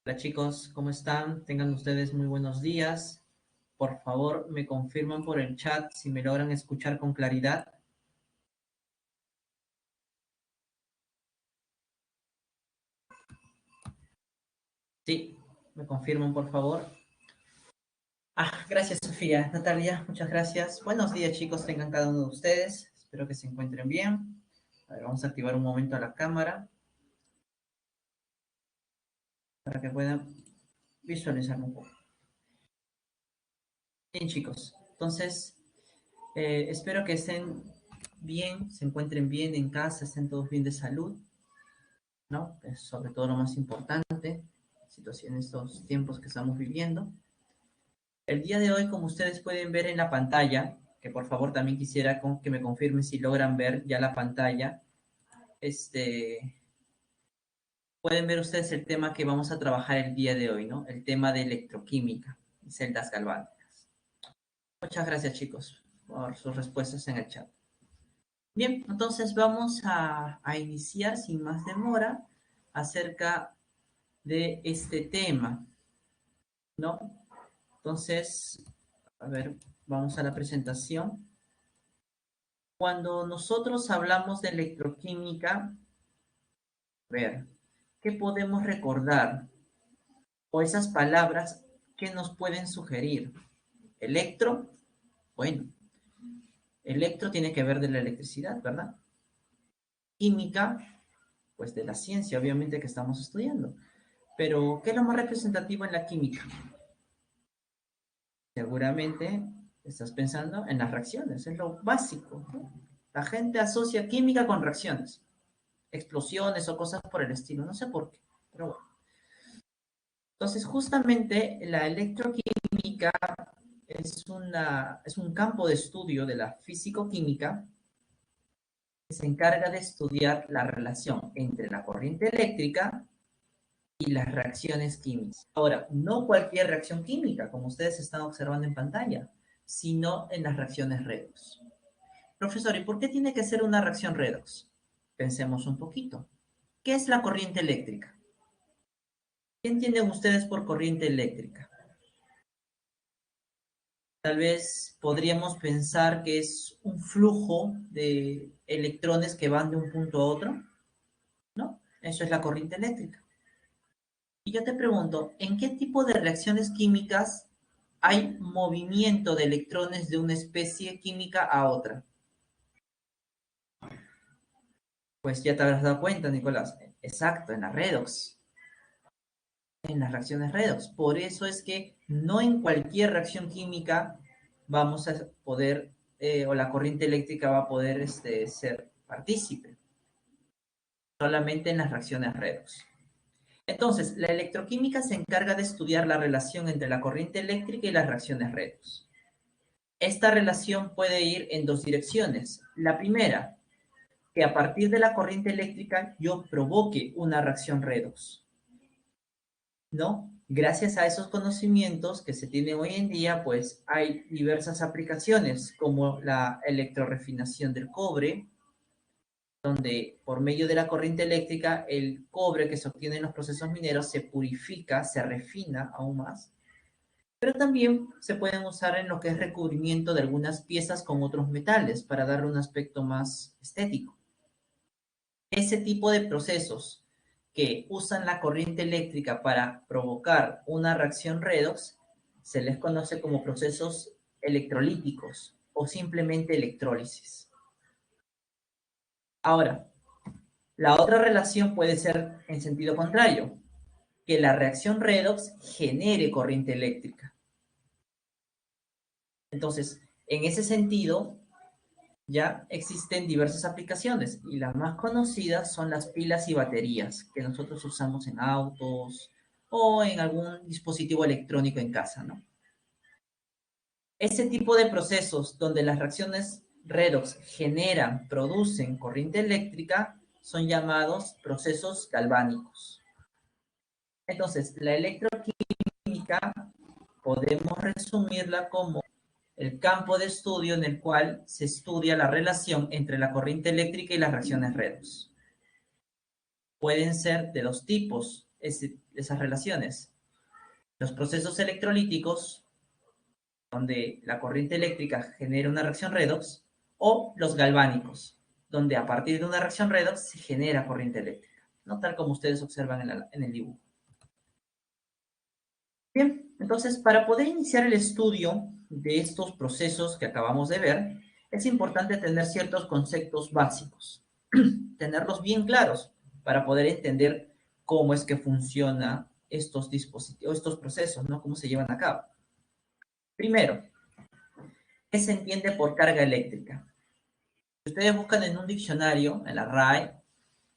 Hola chicos, ¿cómo están? Tengan ustedes muy buenos días. Por favor, me confirman por el chat si me logran escuchar con claridad. Sí, me confirman por favor. Gracias Sofía. Natalia, muchas gracias. Buenos días chicos, tengan cada uno de ustedes. Espero que se encuentren bien. A ver, vamos a activar un momento la cámara para que puedan visualizar un poco. Bien chicos, entonces espero que estén bien, se encuentren bien en casa, estén todos bien de salud, ¿no? Es sobre todo lo más importante, situación en estos tiempos que estamos viviendo. El día de hoy, como ustedes pueden ver en la pantalla, que por favor también quisiera que me confirmen si logran ver ya la pantalla, pueden ver ustedes el tema que vamos a trabajar el día de hoy, ¿no? El tema de electroquímica y celdas galvánicas. Muchas gracias, chicos, por sus respuestas en el chat. Bien, entonces vamos a iniciar sin más demora acerca de este tema, ¿no? Entonces, a ver, vamos a la presentación. Cuando nosotros hablamos de electroquímica, a ver, ¿qué podemos recordar? O esas palabras que nos pueden sugerir. Electro, bueno, electro tiene que ver de la electricidad, ¿verdad? Química, pues de la ciencia, obviamente, que estamos estudiando. Pero, ¿qué es lo más representativo en la química? Seguramente estás pensando en las reacciones, es lo básico, ¿no? La gente asocia química con reacciones, explosiones o cosas por el estilo, no sé por qué, pero bueno. Entonces, justamente la electroquímica es un campo de estudio de la físico-química que se encarga de estudiar la relación entre la corriente eléctrica y las reacciones químicas. Ahora, no cualquier reacción química, como ustedes están observando en pantalla, sino en las reacciones redox. Profesor, ¿y por qué tiene que ser una reacción redox? Pensemos un poquito. ¿Qué es la corriente eléctrica? ¿Qué entienden ustedes por corriente eléctrica? Tal vez podríamos pensar que es un flujo de electrones que van de un punto a otro, ¿no? Eso es la corriente eléctrica. Y yo te pregunto, ¿en qué tipo de reacciones químicas hay movimiento de electrones de una especie química a otra? Pues ya te habrás dado cuenta, Nicolás. Exacto, en la redox. En las reacciones redox. Por eso es que no en cualquier reacción química vamos a poder, o la corriente eléctrica va a poder ser partícipe. Solamente en las reacciones redox. Entonces, la electroquímica se encarga de estudiar la relación entre la corriente eléctrica y las reacciones redox. Esta relación puede ir en dos direcciones. La primera, que a partir de la corriente eléctrica yo provoque una reacción redox, ¿no? Gracias a esos conocimientos que se tienen hoy en día, pues hay diversas aplicaciones como la electrorefinación del cobre, donde por medio de la corriente eléctrica el cobre que se obtiene en los procesos mineros se purifica, se refina aún más, pero también se pueden usar en lo que es recubrimiento de algunas piezas con otros metales para darle un aspecto más estético. Ese tipo de procesos que usan la corriente eléctrica para provocar una reacción redox se les conoce como procesos electrolíticos o simplemente electrólisis. Ahora, la otra relación puede ser en sentido contrario, que la reacción redox genere corriente eléctrica. Entonces, en ese sentido, ya existen diversas aplicaciones y las más conocidas son las pilas y baterías que nosotros usamos en autos o en algún dispositivo electrónico en casa, ¿no? Ese tipo de procesos donde las reacciones redox generan, producen corriente eléctrica son llamados procesos galvánicos. Entonces, la electroquímica podemos resumirla como el campo de estudio en el cual se estudia la relación entre la corriente eléctrica y las reacciones redox. Pueden ser de dos tipos, esas relaciones. Los procesos electrolíticos, donde la corriente eléctrica genera una reacción redox, o los galvánicos, donde a partir de una reacción redox se genera corriente eléctrica, ¿no? Tal como ustedes observan en el dibujo. Bien, entonces, para poder iniciar el estudio de estos procesos que acabamos de ver, es importante tener ciertos conceptos básicos, tenerlos bien claros para poder entender cómo es que funcionan estos dispositivos, estos procesos, ¿no? Cómo se llevan a cabo. Primero, ¿qué se entiende por carga eléctrica? Si ustedes buscan en un diccionario, en la RAE,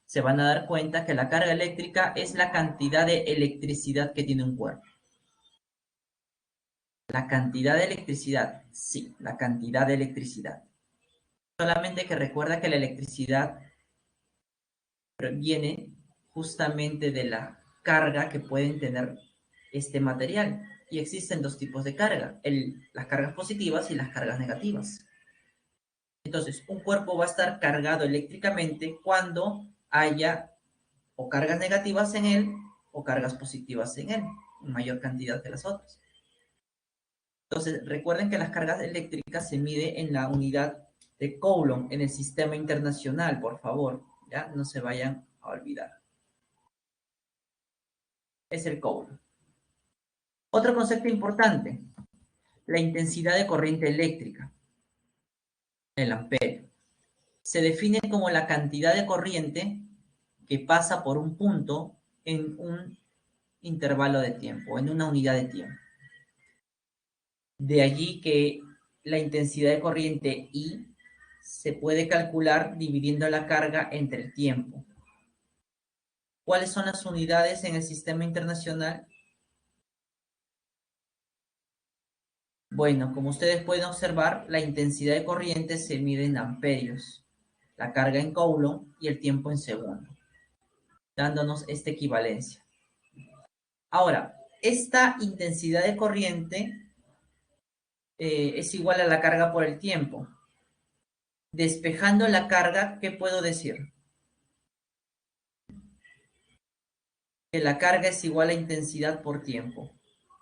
se van a dar cuenta que la carga eléctrica es la cantidad de electricidad que tiene un cuerpo. La cantidad de electricidad, sí, la cantidad de electricidad. Solamente que recuerda que la electricidad viene justamente de la carga que pueden tener este material. Y existen dos tipos de carga, las cargas positivas y las cargas negativas. Entonces, un cuerpo va a estar cargado eléctricamente cuando haya o cargas negativas en él o cargas positivas en él, en mayor cantidad que las otras. Entonces, recuerden que las cargas eléctricas se mide en la unidad de Coulomb en el sistema internacional, por favor, ¿ya? No se vayan a olvidar. Es el Coulomb. Otro concepto importante, la intensidad de corriente eléctrica, el amperio. Se define como la cantidad de corriente que pasa por un punto en un intervalo de tiempo, en una unidad de tiempo. De allí que la intensidad de corriente I se puede calcular dividiendo la carga entre el tiempo. ¿Cuáles son las unidades en el sistema internacional? Bueno, como ustedes pueden observar, la intensidad de corriente se mide en amperios, la carga en Coulomb y el tiempo en segundo, dándonos esta equivalencia. Ahora, esta intensidad de corriente es igual a la carga por el tiempo. Despejando la carga, ¿qué puedo decir? Que la carga es igual a intensidad por tiempo.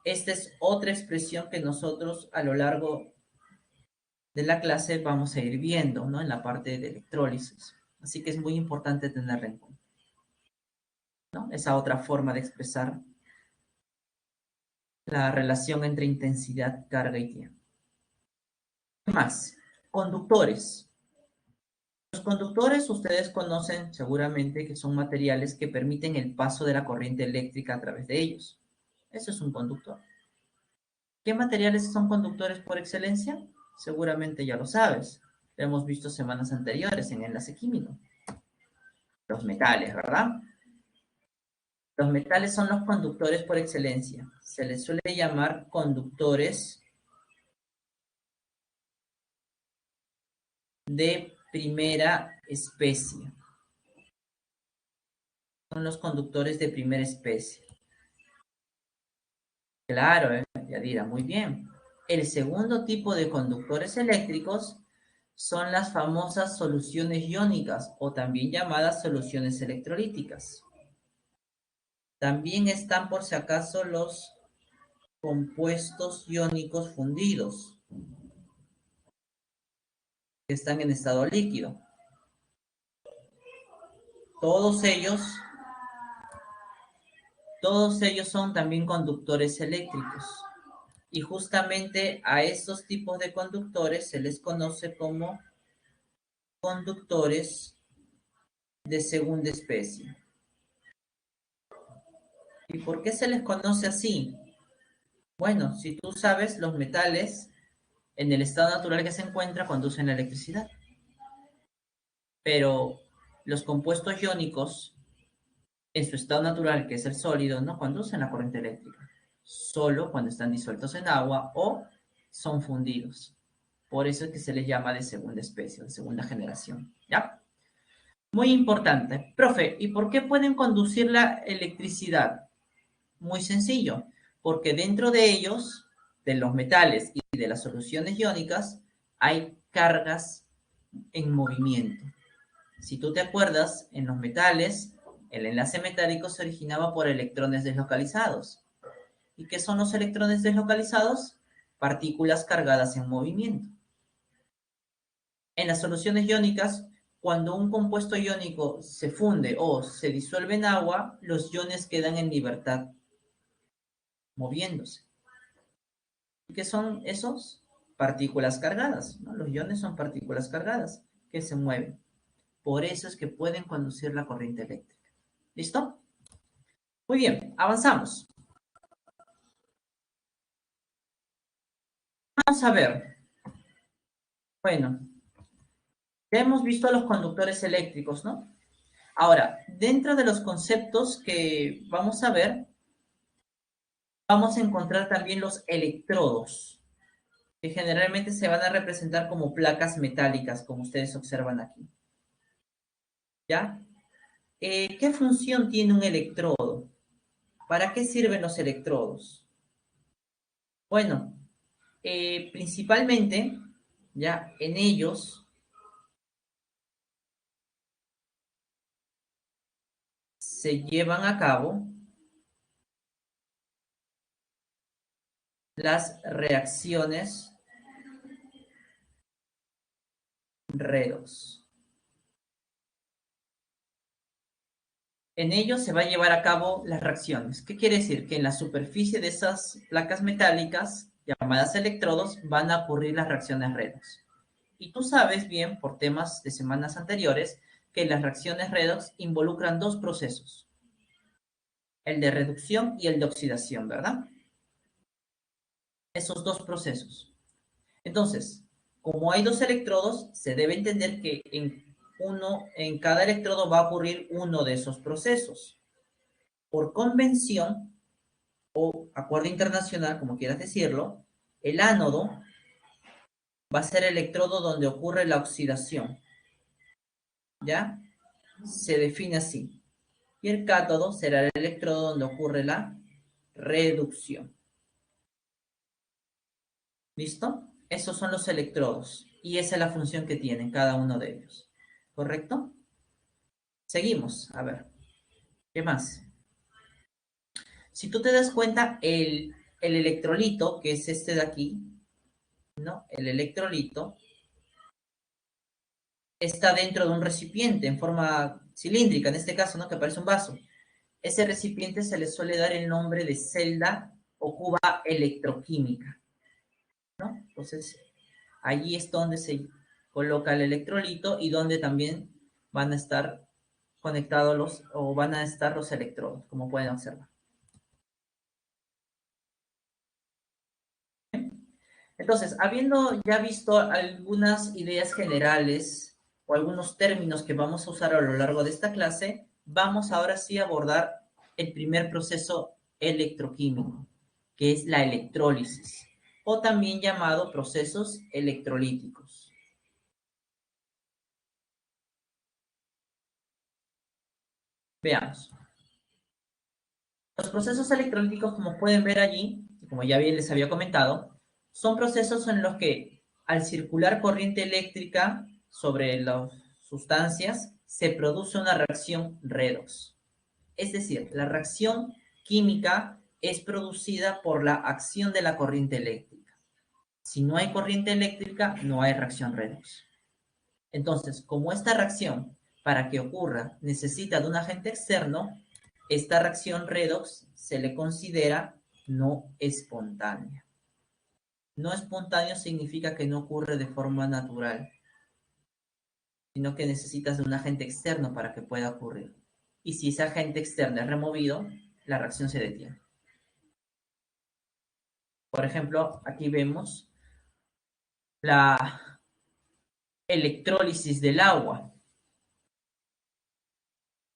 Esta es otra expresión que nosotros a lo largo de la clase vamos a ir viendo, ¿no? En la parte de electrólisis. Así que es muy importante tenerla en cuenta, ¿no? Esa otra forma de expresar la relación entre intensidad, carga y tiempo. ¿Qué más? Conductores. Los conductores ustedes conocen seguramente que son materiales que permiten el paso de la corriente eléctrica a través de ellos. Eso es un conductor. ¿Qué materiales son conductores por excelencia? Seguramente ya lo sabes. Lo hemos visto semanas anteriores en enlace químico. Los metales, ¿verdad? Los metales son los conductores por excelencia. Se les suele llamar conductores de primera especie. Son los conductores de primera especie. Claro, Yadira, muy bien. El segundo tipo de conductores eléctricos son las famosas soluciones iónicas o también llamadas soluciones electrolíticas. También están por si acaso los compuestos iónicos fundidos, que están en estado líquido. Todos ellos son también conductores eléctricos. Y justamente a estos tipos de conductores se les conoce como conductores de segunda especie. ¿Y por qué se les conoce así? Bueno, si tú sabes, los metales en el estado natural que se encuentra conducen la electricidad. Pero los compuestos iónicos, en su estado natural, que es el sólido, no conducen la corriente eléctrica. Solo cuando están disueltos en agua o son fundidos. Por eso es que se les llama de segunda especie, de segunda generación. ¿Ya? Muy importante. Profe, ¿y por qué pueden conducir la electricidad? Muy sencillo, porque dentro de ellos, de los metales y de las soluciones iónicas, hay cargas en movimiento. Si tú te acuerdas, en los metales El enlace metálico se originaba por electrones deslocalizados. ¿Y qué son los electrones deslocalizados? Partículas cargadas en movimiento. En las soluciones iónicas, cuando un compuesto iónico se funde o se disuelve en agua, los iones quedan en libertad, moviéndose. ¿Qué son esos? Partículas cargadas, ¿no? Los iones son partículas cargadas que se mueven. Por eso es que pueden conducir la corriente eléctrica. ¿Listo? Muy bien, avanzamos. Vamos a ver. Bueno, ya hemos visto a los conductores eléctricos, ¿no? Ahora, dentro de los conceptos que vamos a ver, vamos a encontrar también los electrodos, que generalmente se van a representar como placas metálicas, como ustedes observan aquí. ¿Ya? ¿Qué función tiene un electrodo? ¿Para qué sirven los electrodos? Bueno, principalmente, ya en ellos se llevan a cabo las reacciones redox. En ellos se va a llevar a cabo las reacciones. ¿Qué quiere decir? Que en la superficie de esas placas metálicas, llamadas electrodos, van a ocurrir las reacciones redox. Y tú sabes bien, por temas de semanas anteriores, que las reacciones redox involucran dos procesos, el de reducción y el de oxidación, ¿verdad? Esos dos procesos. Entonces, como hay dos electrodos, se debe entender que en cada electrodo va a ocurrir uno de esos procesos. Por convención o acuerdo internacional, como quieras decirlo, el ánodo va a ser el electrodo donde ocurre la oxidación. ¿Ya? Se define así. Y el cátodo será el electrodo donde ocurre la reducción. ¿Listo? Esos son los electrodos. Y esa es la función que tienen cada uno de ellos. ¿Correcto? Seguimos. A ver. ¿Qué más? Si tú te das cuenta, el electrolito, que es este de aquí, ¿no? El electrolito está dentro de un recipiente en forma cilíndrica, en este caso, ¿no? Que parece un vaso. Ese recipiente se le suele dar el nombre de celda o cuba electroquímica, ¿no? Entonces, allí es donde se coloca el electrolito y donde también van a estar conectados o van a estar los electrodos, como pueden observar. Entonces, habiendo ya visto algunas ideas generales o algunos términos que vamos a usar a lo largo de esta clase, vamos ahora sí a abordar el primer proceso electroquímico, que es la electrólisis, o también llamado procesos electrolíticos. Veamos. Los procesos electrolíticos, como pueden ver allí, como ya bien les había comentado, son procesos en los que al circular corriente eléctrica sobre las sustancias se produce una reacción redox. Es decir, la reacción química es producida por la acción de la corriente eléctrica. Si no hay corriente eléctrica, no hay reacción redox. Entonces, como esta reacción, para que ocurra, necesita de un agente externo, esta reacción redox se le considera no espontánea. No espontáneo significa que no ocurre de forma natural, sino que necesitas de un agente externo para que pueda ocurrir. Y si ese agente externo es removido, la reacción se detiene. Por ejemplo, aquí vemos la electrólisis del agua.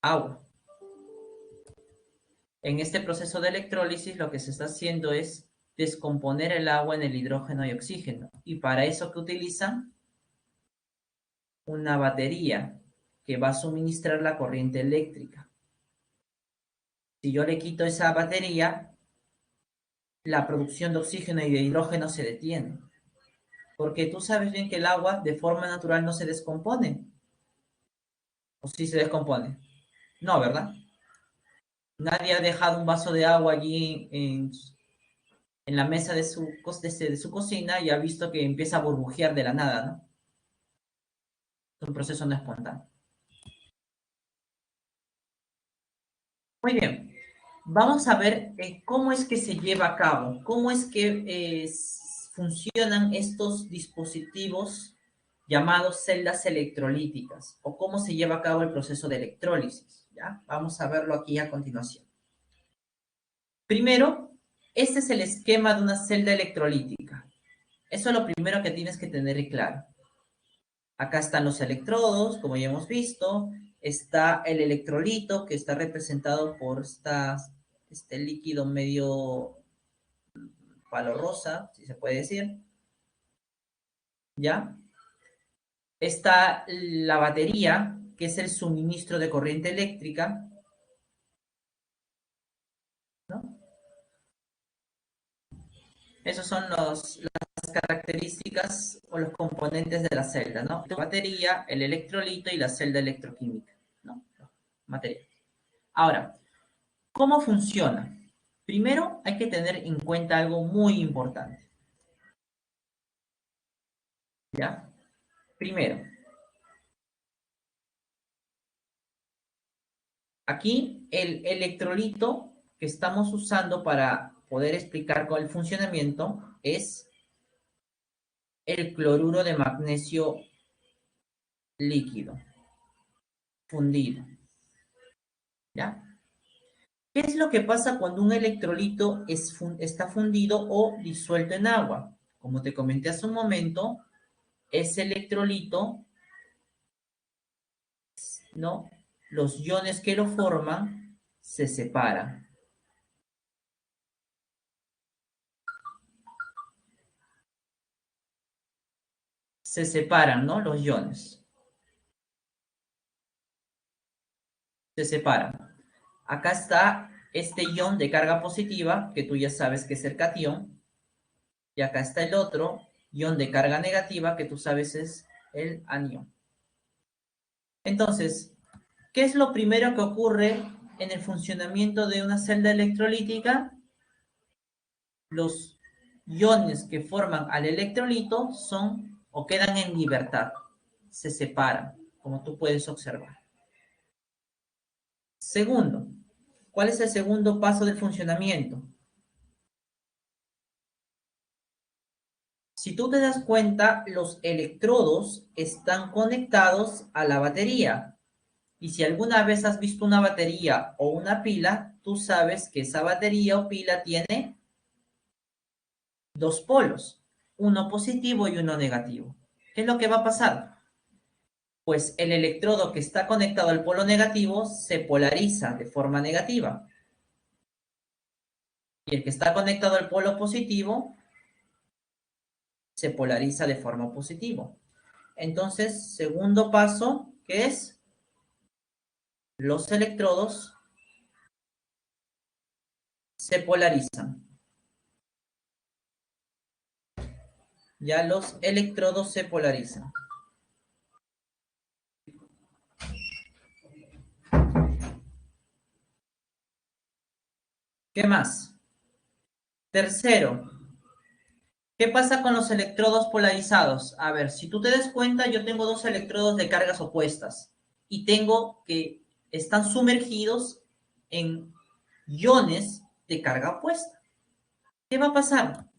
Agua. En este proceso de electrólisis lo que se está haciendo es descomponer el agua en el hidrógeno y oxígeno. Y para eso que utilizan una batería que va a suministrar la corriente eléctrica. Si yo le quito esa batería, la producción de oxígeno y de hidrógeno se detiene. Porque tú sabes bien que el agua de forma natural no se descompone. ¿O sí se descompone? No, ¿verdad? Nadie ha dejado un vaso de agua allí en la mesa de su cocina y ha visto que empieza a burbujear de la nada, ¿no? Es un proceso no espontáneo. Muy bien. Vamos a ver cómo es que se lleva a cabo, cómo es que funcionan estos dispositivos llamados celdas electrolíticas o cómo se lleva a cabo el proceso de electrólisis. ¿Ya? Vamos a verlo aquí a continuación. Primero, este es el esquema de una celda electrolítica. Eso es lo primero que tienes que tener claro. Acá están los electrodos, como ya hemos visto. Está el electrolito, que está representado por este líquido medio palo rosa, si se puede decir. ¿Ya? Está la batería, que es el suministro de corriente eléctrica, ¿no? Esos son las características o los componentes de la celda, ¿no? La batería, el electrolito y la celda electroquímica, ¿no? Material. Ahora, ¿cómo funciona? Primero hay que tener en cuenta algo muy importante, ¿ya? Primero, aquí el electrolito que estamos usando para poder explicar con el funcionamiento es el cloruro de magnesio líquido, fundido, ¿ya? ¿Qué es lo que pasa cuando un electrolito está fundido o disuelto en agua? Como te comenté hace un momento, ese electrolito, ¿no? Los iones que lo forman se separan. Se separan, ¿no? Los iones. Se separan. Acá está este ion de carga positiva, que tú ya sabes que es el catión, y acá está el otro ion de carga negativa, que tú sabes es el anión. Entonces, ¿qué es lo primero que ocurre en el funcionamiento de una celda electrolítica? Los iones que forman al electrolito son o quedan en libertad, se separan, como tú puedes observar. Segundo, ¿cuál es el segundo paso del funcionamiento? Si tú te das cuenta, los electrodos están conectados a la batería. Y si alguna vez has visto una batería o una pila, tú sabes que esa batería o pila tiene dos polos, uno positivo y uno negativo. ¿Qué es lo que va a pasar? Pues el electrodo que está conectado al polo negativo se polariza de forma negativa. Y el que está conectado al polo positivo se polariza de forma positiva. Entonces, segundo paso, ¿qué es? Los electrodos se polarizan. Ya los electrodos se polarizan. ¿Qué más? Tercero, ¿qué pasa con los electrodos polarizados? A ver, si tú te das cuenta, yo tengo dos electrodos de cargas opuestas y tengo que están sumergidos en iones de carga opuesta. ¿Qué va a pasar?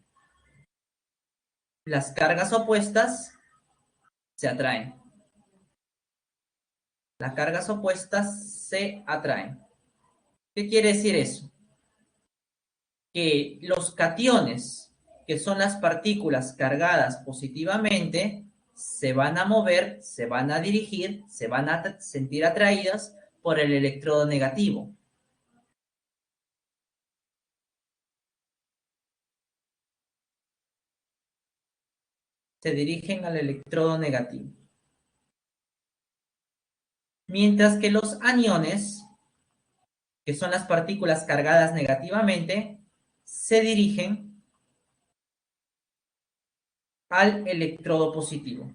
Las cargas opuestas se atraen. Las cargas opuestas se atraen. ¿Qué quiere decir eso? Que los cationes, que son las partículas cargadas positivamente, se van a mover, se van a dirigir, se van a sentir atraídas por el electrodo negativo. Se dirigen al electrodo negativo. Mientras que los aniones, que son las partículas cargadas negativamente, se dirigen al electrodo positivo.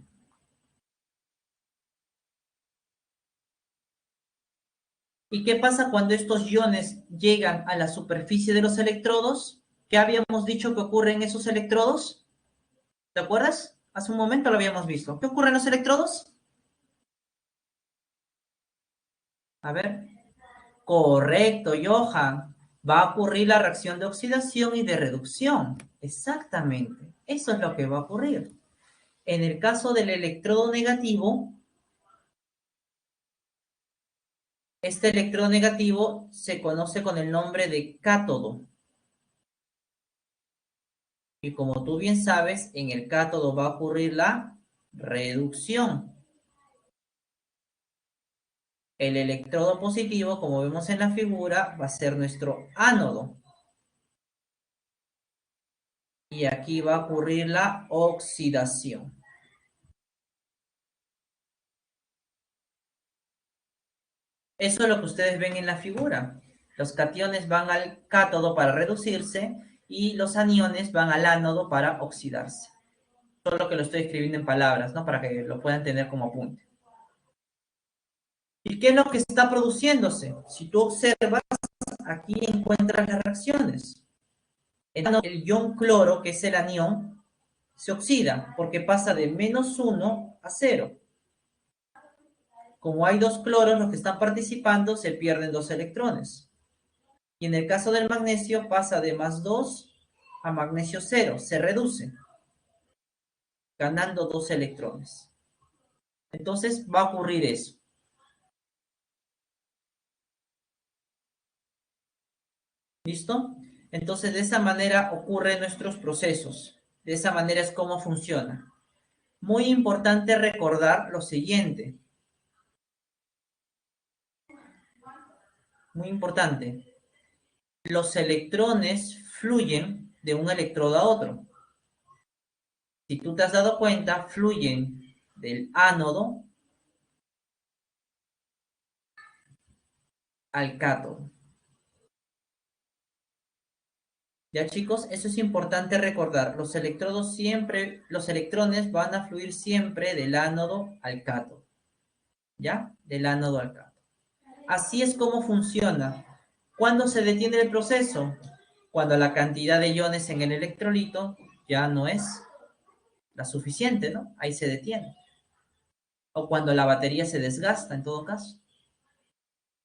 O ¿Y qué pasa cuando estos iones llegan a la superficie de los electrodos? ¿Qué habíamos dicho que ocurre en esos electrodos? ¿Te acuerdas? Hace un momento lo habíamos visto. ¿Qué ocurre en los electrodos? A ver. Correcto, Johan. Va a ocurrir la reacción de oxidación y de reducción. Exactamente. Eso es lo que va a ocurrir. En el caso del electrodo negativo, este electrodo negativo se conoce con el nombre de cátodo. Y como tú bien sabes, en el cátodo va a ocurrir la reducción. El electrodo positivo, como vemos en la figura, va a ser nuestro ánodo. Y aquí va a ocurrir la oxidación. Eso es lo que ustedes ven en la figura. Los cationes van al cátodo para reducirse y los aniones van al ánodo para oxidarse. Solo que lo estoy escribiendo en palabras, ¿no? Para que lo puedan tener como apunte. ¿Y qué es lo que está produciéndose? Si tú observas, aquí encuentras las reacciones. El ion cloro, que es el anión, se oxida porque pasa de -1 a 0. Como hay dos cloros los que están participando, se pierden 2 electrones. Y en el caso del magnesio pasa de +2 a magnesio 0, se reduce, ganando 2 electrones. Entonces va a ocurrir eso. ¿Listo? Entonces de esa manera ocurren nuestros procesos. De esa manera es como funciona. Muy importante recordar lo siguiente. Muy importante. Los electrones fluyen de un electrodo a otro. Si tú te has dado cuenta, fluyen del ánodo al cátodo. Ya chicos, eso es importante recordar. Los electrodos siempre, los electrones van a fluir siempre del ánodo al cátodo. ¿Ya? Del ánodo al cátodo. Así es como funciona. ¿Cuándo se detiene el proceso? Cuando la cantidad de iones en el electrolito ya no es la suficiente, ¿no? Ahí se detiene. O cuando la batería se desgasta, en todo caso.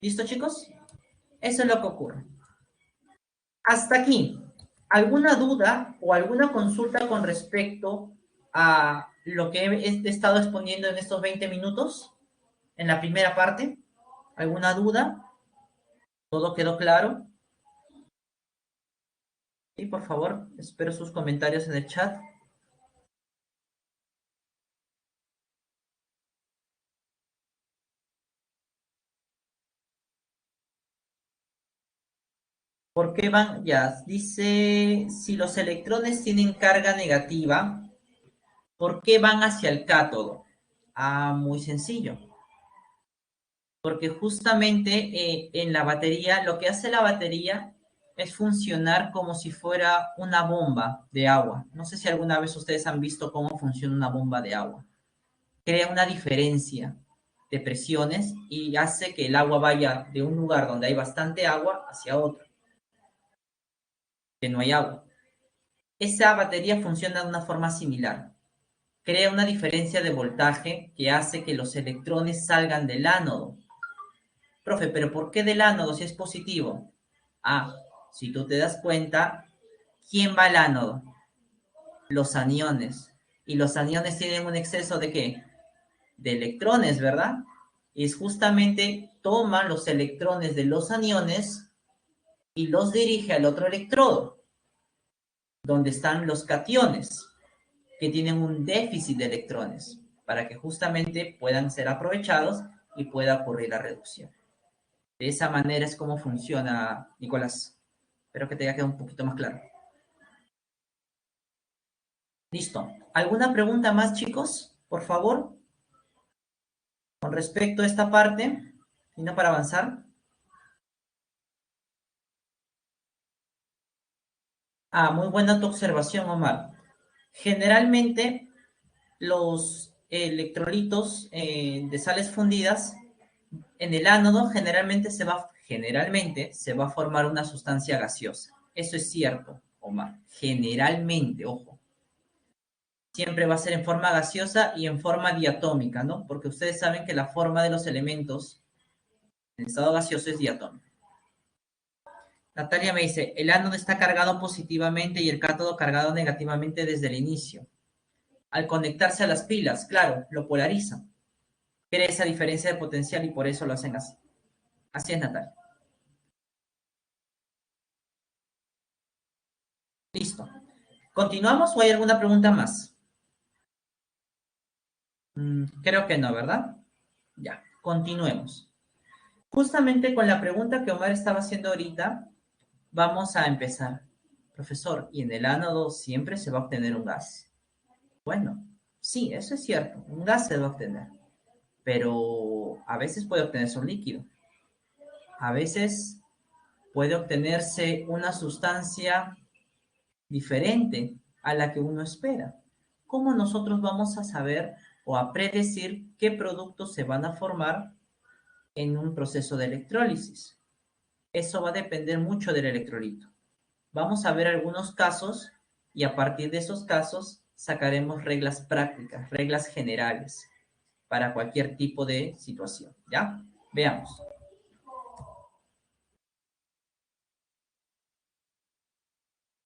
¿Listo, chicos? Eso es lo que ocurre. Hasta aquí. ¿Alguna duda o alguna consulta con respecto a lo que he estado exponiendo en estos 20 minutos? En la primera parte. ¿Alguna duda? ¿Todo quedó claro? Sí, por favor, espero sus comentarios en el chat. ¿Por qué van? Ya, dice, si los electrones tienen carga negativa, ¿por qué van hacia el cátodo? Ah, muy sencillo. Porque justamente en la batería, lo que hace la batería es funcionar como si fuera una bomba de agua. No sé si alguna vez ustedes han visto cómo funciona una bomba de agua. Crea una diferencia de presiones y hace que el agua vaya de un lugar donde hay bastante agua hacia otro, que no hay agua. Esa batería funciona de una forma similar. Crea una diferencia de voltaje que hace que los electrones salgan del ánodo. Profe, pero ¿por qué del ánodo si es positivo? Ah, si tú te das cuenta, ¿quién va al ánodo? Los aniones. Y los aniones tienen un exceso de ¿qué? De electrones, ¿verdad? Y es justamente toma los electrones de los aniones y los dirige al otro electrodo, donde están los cationes, que tienen un déficit de electrones, para que justamente puedan ser aprovechados y pueda ocurrir la reducción. De esa manera es como funciona, Nicolás. Espero que te haya quedado un poquito más claro. Listo. ¿Alguna pregunta más, chicos? Por favor, con respecto a esta parte, y no para avanzar. Ah, muy buena tu observación, Omar. Generalmente, los electrolitos de sales fundidas En el ánodo generalmente se va a formar una sustancia gaseosa. Eso es cierto, Omar. Generalmente, ojo. Siempre va a ser en forma gaseosa y en forma diatómica, ¿no? Porque ustedes saben que la forma de los elementos en estado gaseoso es diatómica. Natalia me dice, el ánodo está cargado positivamente y el cátodo cargado negativamente desde el inicio. Al conectarse a las pilas, claro, lo polarizan. Crea esa diferencia de potencial y por eso lo hacen así. Así es, Natalia. Listo. ¿Continuamos o hay alguna pregunta más? Creo que no, ¿verdad? Ya, continuemos. Justamente con la pregunta que Omar estaba haciendo ahorita, vamos a empezar. Profesor, ¿y en el ánodo siempre se va a obtener un gas? Bueno, sí, eso es cierto, un gas se va a obtener, pero a veces puede obtenerse un líquido, a veces puede obtenerse una sustancia diferente a la que uno espera. ¿Cómo nosotros vamos a saber o a predecir qué productos se van a formar en un proceso de electrólisis? Eso va a depender mucho del electrolito. Vamos a ver algunos casos y a partir de esos casos sacaremos reglas prácticas, reglas generales para cualquier tipo de situación. ¿Ya? Veamos.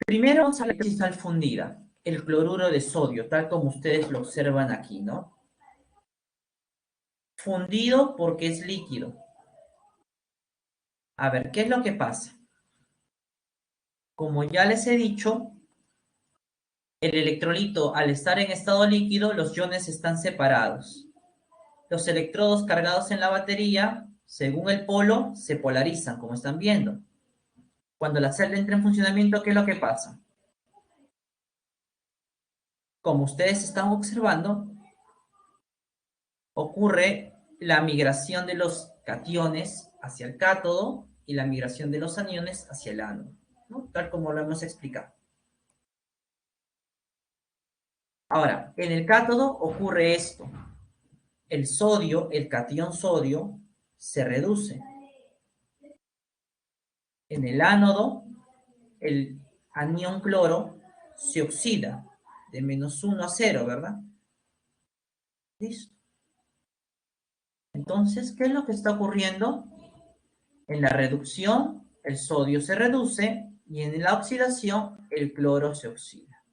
Primero vamos a la cristal fundida, el cloruro de sodio, tal como ustedes lo observan aquí, ¿no? Fundido porque es líquido. A ver, ¿qué es lo que pasa? Como ya les he dicho, el electrolito, al estar en estado líquido, los iones están separados. Los electrodos cargados en la batería, según el polo, se polarizan, como están viendo. Cuando la celda entra en funcionamiento, ¿qué es lo que pasa? Como ustedes están observando, ocurre la migración de los cationes hacia el cátodo y la migración de los aniones hacia el ánodo, ¿no? Tal como lo hemos explicado. Ahora, en el cátodo ocurre esto. El sodio, el catión sodio, se reduce. En el ánodo, el anión cloro se oxida de -1 a 0, ¿verdad? Listo. Entonces, ¿qué es lo que está ocurriendo? En la reducción, el sodio se reduce y en la oxidación, el cloro se oxida.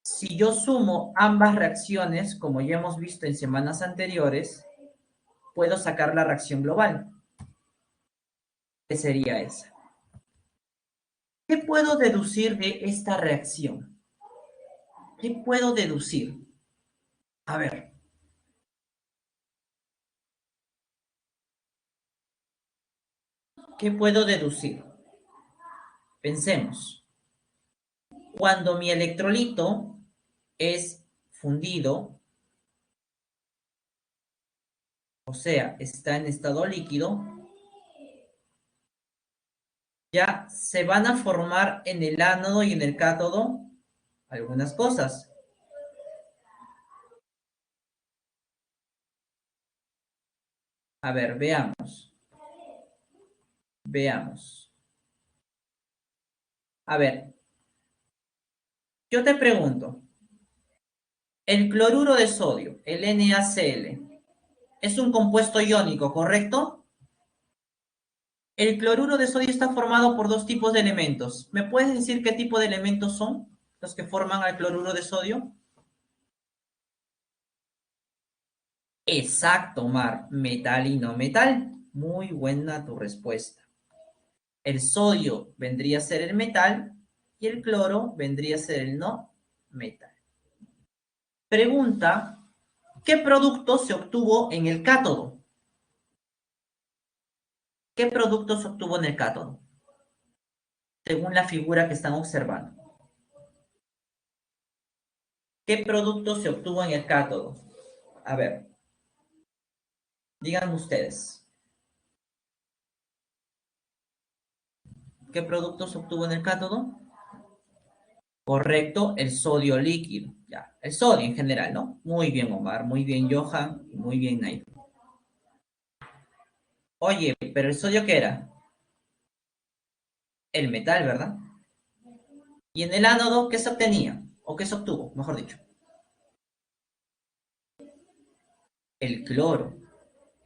Si yo sumo ambas reacciones, como ya hemos visto en semanas anteriores, puedo sacar la reacción global. ¿Qué sería esa? ¿Qué puedo deducir de esta reacción? ¿Qué puedo deducir? A ver. ¿Qué puedo deducir? Pensemos. Cuando mi electrolito es fundido, o sea, está en estado líquido, ya se van a formar en el ánodo y en el cátodo algunas cosas. A ver, veamos. Veamos. A ver, yo te pregunto, el cloruro de sodio, el NaCl, es un compuesto iónico, ¿correcto? El cloruro de sodio está formado por dos tipos de elementos. ¿Me puedes decir qué tipo de elementos son los que forman al cloruro de sodio? Exacto, Mar. Metal y no metal. Muy buena tu respuesta. El sodio vendría a ser el metal y el cloro vendría a ser el no metal. Pregunta, ¿qué producto se obtuvo en el cátodo? ¿Qué producto se obtuvo en el cátodo? Según la figura que están observando. ¿Qué producto se obtuvo en el cátodo? A ver, díganme ustedes. ¿Qué producto se obtuvo en el cátodo? Correcto, el sodio líquido. Ya, el sodio en general, ¿no? Muy bien, Omar. Muy bien, Johan. Muy bien, Nairo. Oye, pero el sodio, ¿qué era? El metal, ¿verdad? Y en el ánodo, ¿qué se obtenía? ¿O qué se obtuvo, mejor dicho? El cloro.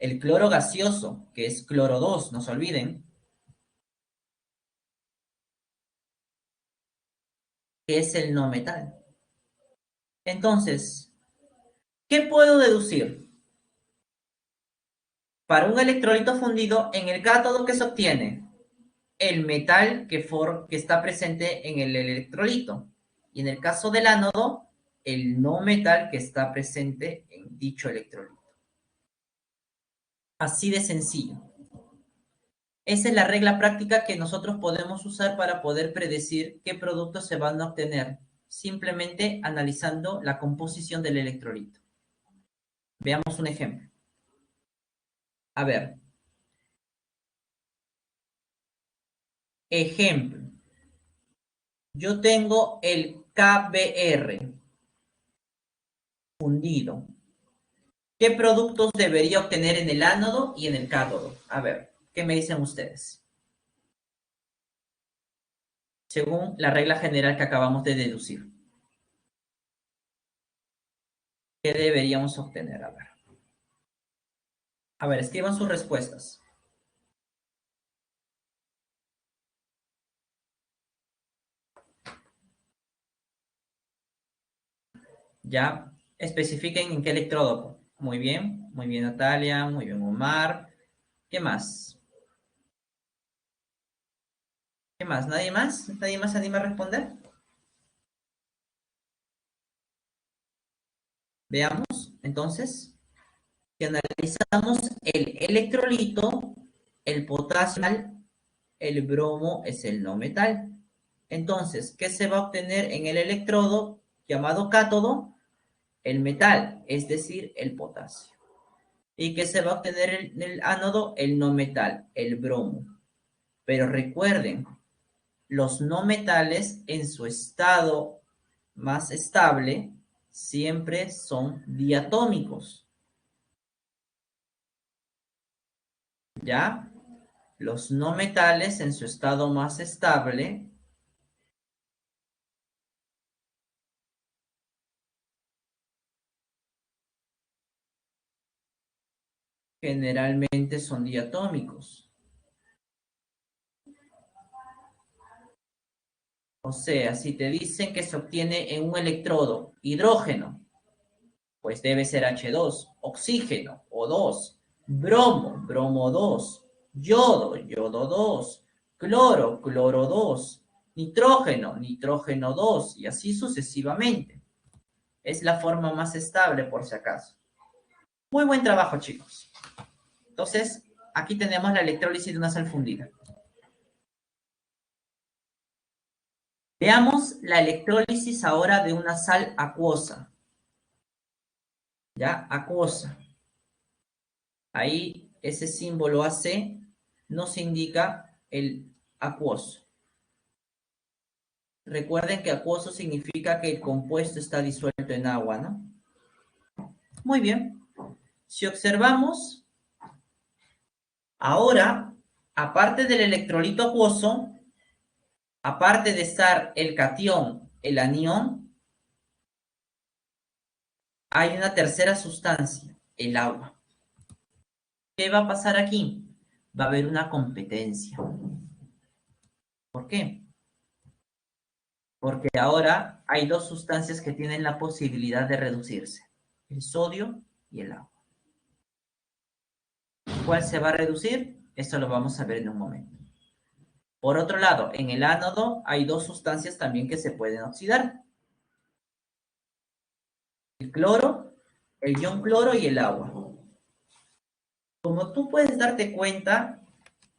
El cloro gaseoso, que es cloro 2, no se olviden, que es el no metal. Entonces, ¿qué puedo deducir? Para un electrolito fundido, en el cátodo, ¿qué se obtiene? El metal que está presente en el electrolito. Y en el caso del ánodo, el no metal que está presente en dicho electrolito. Así de sencillo. Esa es la regla práctica que nosotros podemos usar para poder predecir qué productos se van a obtener, simplemente analizando la composición del electrolito. Veamos un ejemplo. A ver, ejemplo. Yo tengo el KBr fundido. ¿Qué productos debería obtener en el ánodo y en el cátodo? A ver, ¿qué me dicen ustedes? Según la regla general que acabamos de deducir. ¿Qué deberíamos obtener? A ver, escriban sus respuestas. Ya especifiquen en qué electrodo. Muy bien Natalia, muy bien Omar. ¿Qué más? ¿Qué más? ¿Nadie más? ¿Nadie más se anima a responder? Veamos, entonces, si analizamos el electrolito, el potasio, el bromo es el no metal. Entonces, ¿qué se va a obtener en el electrodo llamado cátodo? El metal, es decir, el potasio. ¿Y qué se va a obtener en el ánodo? El no metal, el bromo. Pero recuerden, los no metales en su estado más estable siempre son diatómicos. ¿Ya? Los no metales en su estado más estable generalmente son diatómicos. O sea, si te dicen que se obtiene en un electrodo hidrógeno, pues debe ser H2, oxígeno, O2, bromo, bromo 2, yodo, yodo 2, cloro, cloro 2, nitrógeno, nitrógeno 2, y así sucesivamente. Es la forma más estable, por si acaso. Muy buen trabajo, chicos. Entonces, aquí tenemos la electrólisis de una sal fundida. Veamos la electrólisis ahora de una sal acuosa. ¿Ya? Acuosa. Ahí ese símbolo AC nos indica el acuoso. Recuerden que acuoso significa que el compuesto está disuelto en agua, ¿no? Muy bien. Si observamos, ahora, aparte del electrolito acuoso, aparte de estar el catión, el anión, hay una tercera sustancia, el agua. ¿Qué va a pasar aquí? Va a haber una competencia. ¿Por qué? Porque ahora hay dos sustancias que tienen la posibilidad de reducirse, el sodio y el agua. ¿Cuál se va a reducir? Esto lo vamos a ver en un momento. Por otro lado, en el ánodo hay dos sustancias también que se pueden oxidar. El cloro, el ion cloro y el agua. Como tú puedes darte cuenta,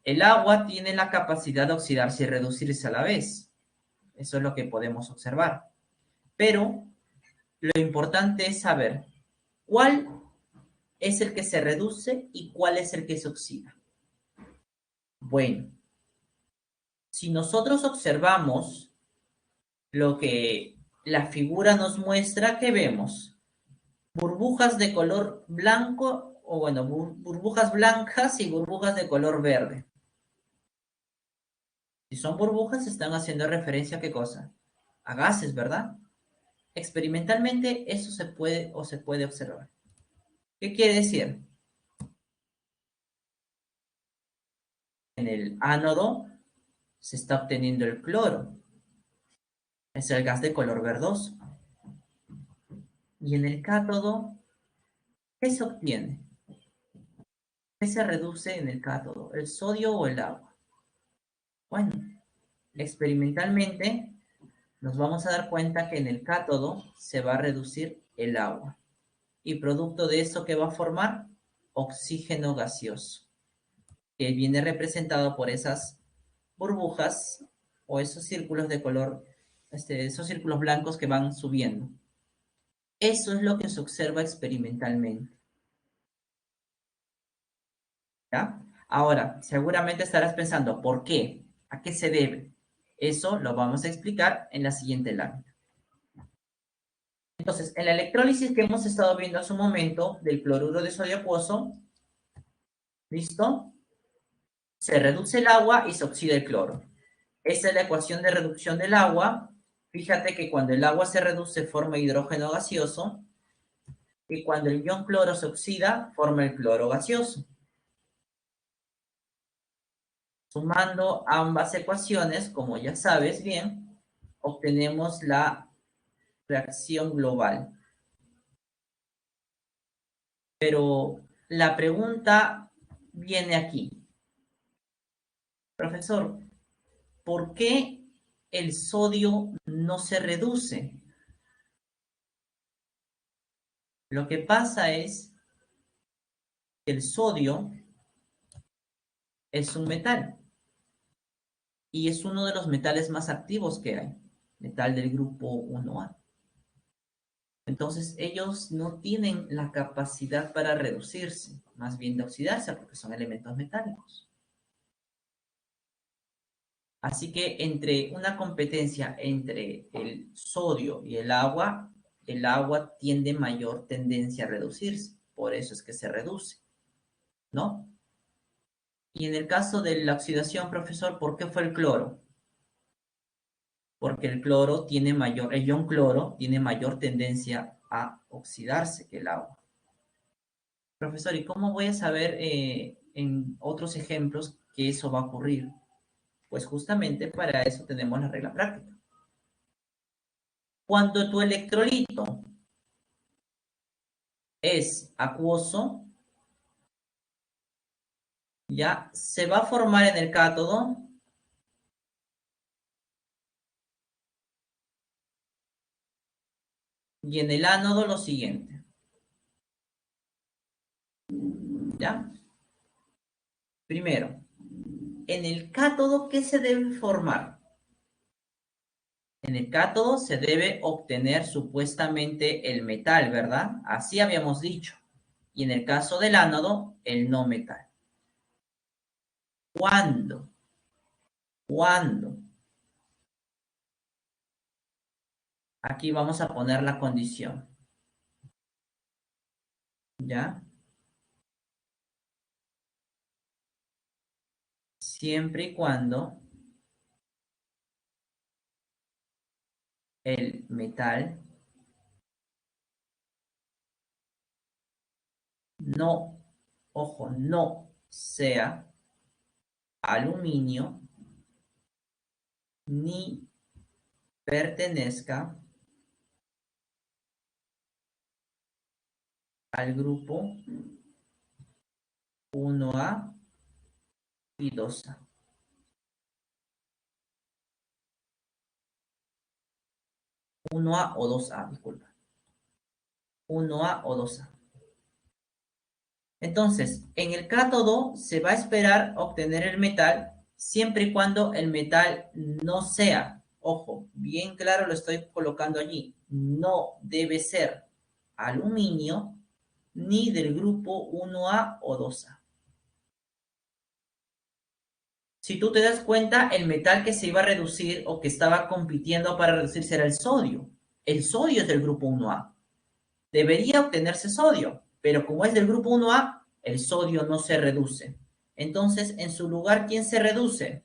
el agua tiene la capacidad de oxidarse y reducirse a la vez. Eso es lo que podemos observar. Pero lo importante es saber cuál es el que se reduce y cuál es el que se oxida. Bueno, si nosotros observamos lo que la figura nos muestra, ¿qué vemos? Burbujas de color blanco o bueno, burbujas blancas y burbujas de color verde. Si son burbujas, están haciendo referencia a qué cosa? A gases, ¿verdad? Experimentalmente eso se puede o se puede observar. ¿Qué quiere decir? En el ánodo se está obteniendo el cloro. Es el gas de color verdoso. Y en el cátodo, ¿qué se obtiene? ¿Qué se reduce en el cátodo? ¿El sodio o el agua? Bueno, experimentalmente nos vamos a dar cuenta que en el cátodo se va a reducir el agua. Y producto de eso, ¿qué va a formar? Oxígeno gaseoso, que viene representado por esas burbujas o esos círculos de color, esos círculos blancos que van subiendo. Eso es lo que se observa experimentalmente. ¿Ya? Ahora, seguramente estarás pensando, ¿por qué? ¿A qué se debe? Eso lo vamos a explicar en la siguiente lámina. Entonces, en la electrólisis que hemos estado viendo hace un momento del cloruro de sodio acuoso, ¿listo? Se reduce el agua y se oxida el cloro. Esa es la ecuación de reducción del agua. Fíjate que cuando el agua se reduce forma hidrógeno gaseoso y cuando el ion cloro se oxida forma el cloro gaseoso. Sumando ambas ecuaciones, como ya sabes bien, obtenemos la reacción global. Pero la pregunta viene aquí. Profesor, ¿por qué el sodio no se reduce? Lo que pasa es que el sodio es un metal y es uno de los metales más activos que hay, metal del grupo 1A. Entonces ellos no tienen la capacidad para reducirse, más bien de oxidarse, porque son elementos metálicos. Así que entre una competencia entre el sodio y el agua tiende mayor tendencia a reducirse, por eso es que se reduce, ¿no? Y en el caso de la oxidación, profesor, ¿por qué fue el cloro? Porque el cloro tiene mayor, el ion cloro tiene mayor tendencia a oxidarse que el agua. Profesor, ¿y cómo voy a saber en otros ejemplos que eso va a ocurrir? Pues justamente para eso tenemos la regla práctica. Cuando tu electrolito es acuoso, ya se va a formar en el cátodo y en el ánodo lo siguiente. ¿Ya? Primero, en el cátodo, ¿qué se debe formar? En el cátodo se debe obtener supuestamente el metal, ¿verdad? Así habíamos dicho. Y en el caso del ánodo, el no metal. ¿Cuándo? ¿Cuándo? Aquí vamos a poner la condición. ¿Ya? Siempre y cuando el metal no, ojo, no sea aluminio ni pertenezca al grupo 1A y 2A. 1A o 2A, disculpa. 1A o 2A. Entonces, en el cátodo se va a esperar obtener el metal siempre y cuando el metal no sea, ojo, bien claro lo estoy colocando allí, no debe ser aluminio ni del grupo 1A o 2A. Si tú te das cuenta, el metal que se iba a reducir o que estaba compitiendo para reducirse era el sodio. El sodio es del grupo 1A. Debería obtenerse sodio, pero como es del grupo 1A, El sodio no se reduce. Entonces, en su lugar, ¿quién se reduce?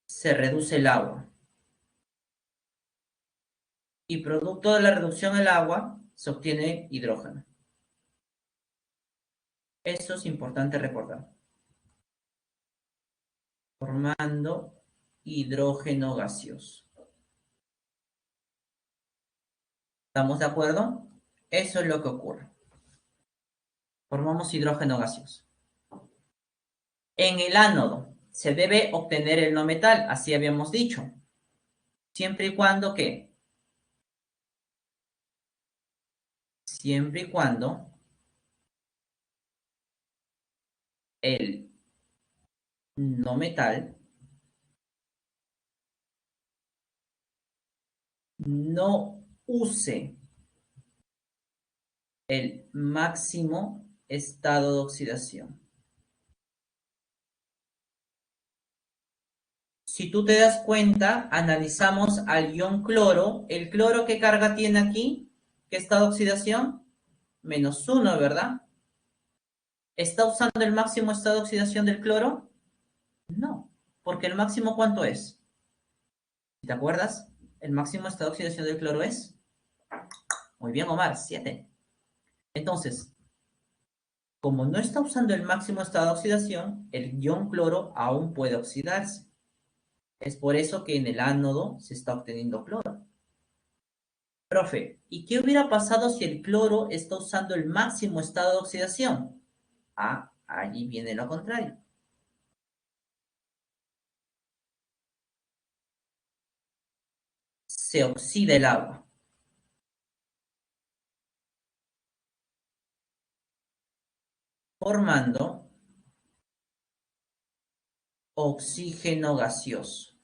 Se reduce el agua. Y producto de la reducción del agua, se obtiene hidrógeno. Eso es importante recordar. Formando hidrógeno gaseoso. ¿Estamos de acuerdo? Eso es lo que ocurre. Formamos hidrógeno gaseoso. En el ánodo se debe obtener el no metal, así habíamos dicho. Siempre y cuando, ¿qué? Siempre y cuando el no metal no use el máximo estado de oxidación. Si tú te das cuenta, analizamos al ion cloro. ¿El cloro qué carga tiene aquí? ¿Qué estado de oxidación? -1, ¿verdad? ¿Está usando el máximo estado de oxidación del cloro? No, porque el máximo ¿cuánto es? ¿Te acuerdas? El máximo estado de oxidación del cloro es, muy bien Omar, 7. Entonces, como no está usando el máximo estado de oxidación, el ion cloro aún puede oxidarse. Es por eso que en el ánodo se está obteniendo cloro. Profe, ¿y qué hubiera pasado si el cloro está usando el máximo estado de oxidación? Ah, allí viene lo contrario. Se oxida el agua. Formando oxígeno gaseoso,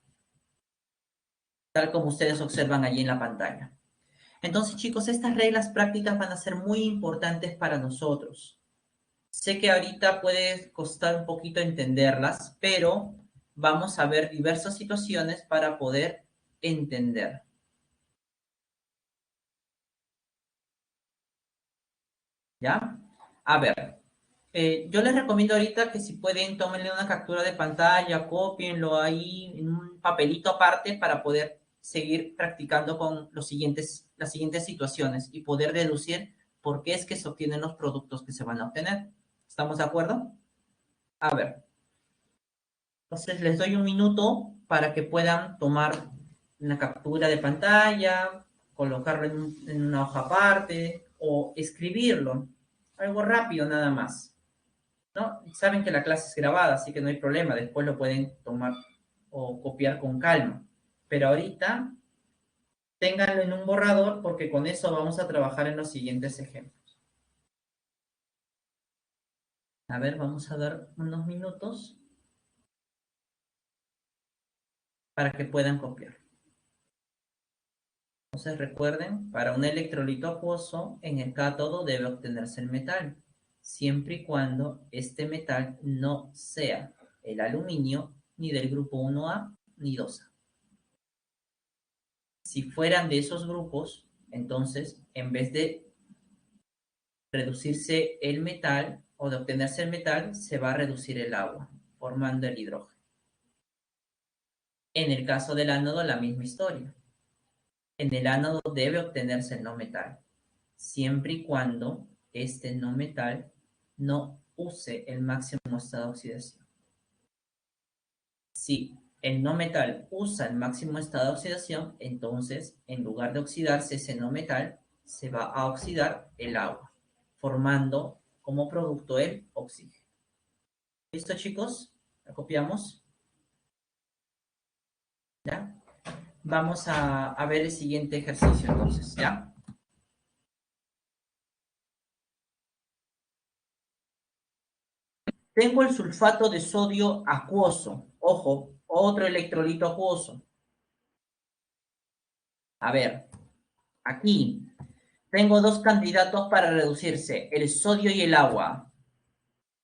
tal como ustedes observan allí en la pantalla. Entonces, chicos, estas reglas prácticas van a ser muy importantes para nosotros. Sé que ahorita puede costar un poquito entenderlas, pero vamos a ver diversas situaciones para poder entender. ¿Ya? A ver, yo les recomiendo ahorita que si pueden, tómenle una captura de pantalla, copienlo ahí en un papelito aparte para poder seguir practicando con las siguientes situaciones y poder deducir por qué es que se obtienen los productos que se van a obtener. ¿Estamos de acuerdo? A ver, entonces les doy un minuto para que puedan tomar una captura de pantalla, colocarlo en una hoja aparte o escribirlo. Algo rápido nada más. ¿No? Saben que la clase es grabada, así que no hay problema, después lo pueden tomar o copiar con calma. Pero ahorita ténganlo en un borrador porque con eso vamos a trabajar en los siguientes ejemplos. A ver, vamos a dar unos minutos para que puedan copiar. Entonces recuerden, para un electrolito acuoso, en el cátodo debe obtenerse el metal, siempre y cuando este metal no sea el aluminio ni del grupo 1A ni 2A. Si fueran de esos grupos, entonces, en vez de reducirse el metal o de obtenerse el metal, se va a reducir el agua, formando el hidrógeno. En el caso del ánodo, la misma historia. En el ánodo debe obtenerse el no metal, siempre y cuando este no metal no use el máximo estado de oxidación. Si el no metal usa el máximo estado de oxidación, entonces, en lugar de oxidarse ese no metal, se va a oxidar el agua, formando como producto el oxígeno. ¿Listo, chicos? ¿La copiamos? ¿Ya? Vamos a ver el siguiente ejercicio, entonces, ¿ya? Tengo el sulfato de sodio acuoso. Ojo, otro electrolito acuoso. A ver, aquí tengo dos candidatos para reducirse, el sodio y el agua.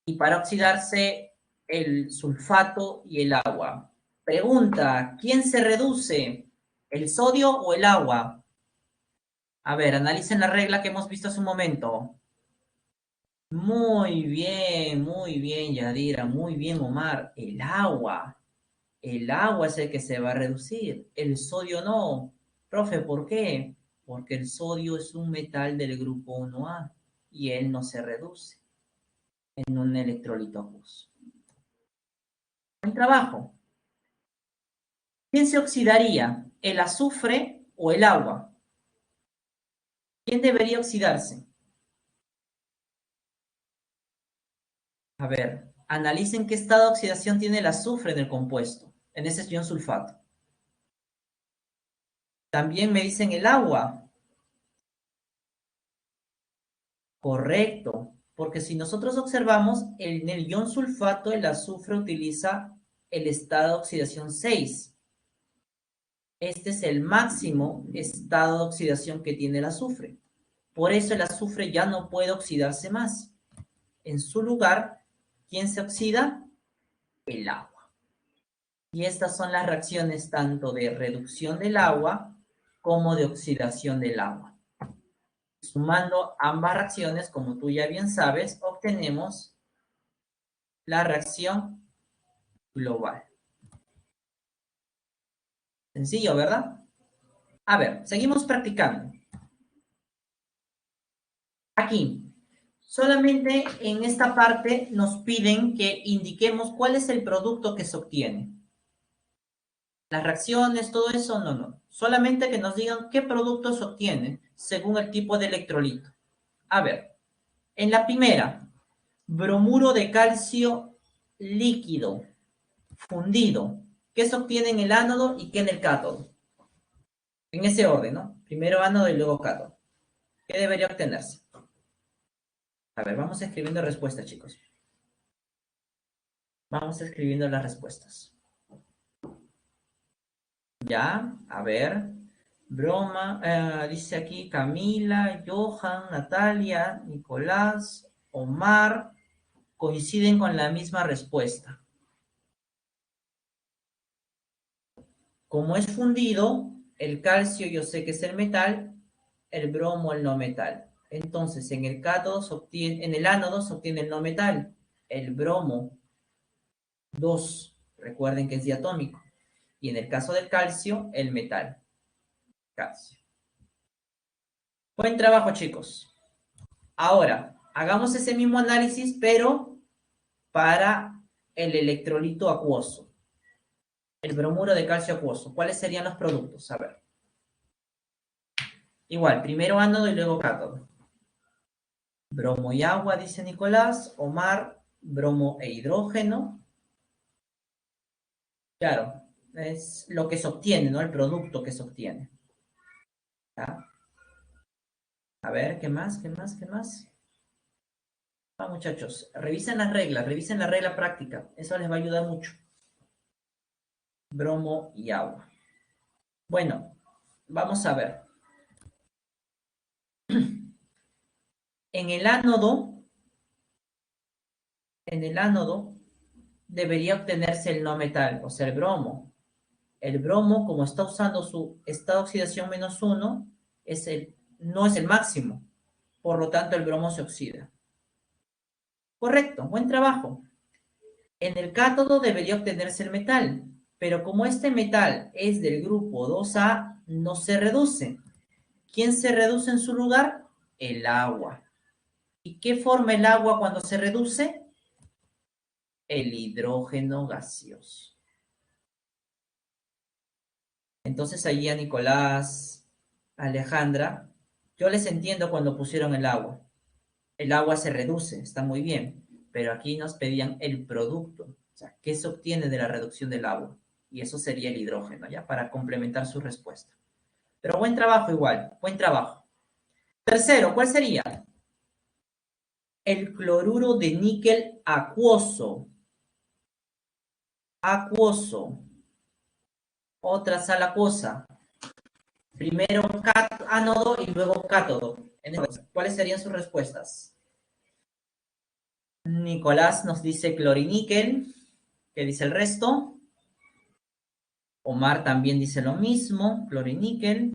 Y para oxidarse, el sulfato y el agua. Pregunta, ¿quién se reduce? ¿El sodio o el agua? A ver, analicen la regla que hemos visto hace un momento. Muy bien, Yadira, muy bien, Omar. El agua. El agua es el que se va a reducir, el sodio no. Profe, ¿por qué? Porque el sodio es un metal del grupo 1A y él no se reduce en un electrolito acuoso. Buen trabajo. ¿Quién se oxidaría? ¿El azufre o el agua? ¿Quién debería oxidarse? A ver, analicen qué estado de oxidación tiene el azufre en el compuesto, en ese ion sulfato. También me dicen el agua. Correcto, porque si nosotros observamos, en el ion sulfato el azufre utiliza el estado de oxidación 6. Este es el máximo estado de oxidación que tiene el azufre. Por eso el azufre ya no puede oxidarse más. En su lugar, ¿quién se oxida? El agua. Y estas son las reacciones tanto de reducción del agua como de oxidación del agua. Sumando ambas reacciones, como tú ya bien sabes, obtenemos la reacción global. Sencillo, ¿verdad? A ver, seguimos practicando. Aquí, solamente en esta parte nos piden que indiquemos cuál es el producto que se obtiene. Las reacciones, todo eso, no. Solamente que nos digan qué producto se obtiene según el tipo de electrolito. A ver, en la primera, bromuro de calcio líquido, fundido. ¿Qué se obtiene en el ánodo y qué en el cátodo? En ese orden, ¿no? Primero ánodo y luego cátodo. ¿Qué debería obtenerse? A ver, vamos escribiendo respuestas, chicos. Vamos escribiendo las respuestas. Ya, a ver. Broma, dice aquí Camila, Johan, Natalia, Nicolás, Omar, coinciden con la misma respuesta. Como es fundido, el calcio yo sé que es el metal, el bromo el no metal. Entonces, en el cátodo se obtiene, en el ánodo se obtiene el no metal, el bromo 2. Recuerden que es diatómico. Y en el caso del calcio, el metal. Calcio. Buen trabajo, chicos. Ahora, hagamos ese mismo análisis, pero para el electrolito acuoso. El bromuro de calcio acuoso. ¿Cuáles serían los productos? A ver. Igual, primero ánodo y luego cátodo. Bromo y agua, dice Nicolás. Omar, bromo e hidrógeno. Claro, es lo que se obtiene, ¿no? El producto que se obtiene. ¿Ya? A ver, ¿qué más? ¿Qué más? ¿Qué más? Ah, muchachos, revisen la regla práctica. Eso les va a ayudar mucho. Bromo y agua. Bueno, vamos a ver. En el ánodo debería obtenerse el no metal, o sea, el bromo. El bromo, como está usando su estado de oxidación -1, no es el máximo. Por lo tanto, el bromo se oxida. Correcto, buen trabajo. En el cátodo debería obtenerse el metal, pero como este metal es del grupo 2A, no se reduce. ¿Quién se reduce en su lugar? El agua. ¿Y qué forma el agua cuando se reduce? El hidrógeno gaseoso. Entonces ahí a Nicolás, Alejandra, yo les entiendo cuando pusieron el agua. El agua se reduce, está muy bien, pero aquí nos pedían el producto, o sea, ¿qué se obtiene de la reducción del agua? Y eso sería el hidrógeno, ¿ya? Para complementar su respuesta. Pero buen trabajo igual, buen trabajo. Tercero, ¿cuál sería? El cloruro de níquel acuoso. Acuoso. Otra sala acuosa. Primero ánodo y luego cátodo. ¿Cuáles serían sus respuestas? Nicolás nos dice cloriníquel. ¿Qué dice el resto? Omar también dice lo mismo, cloriníquel.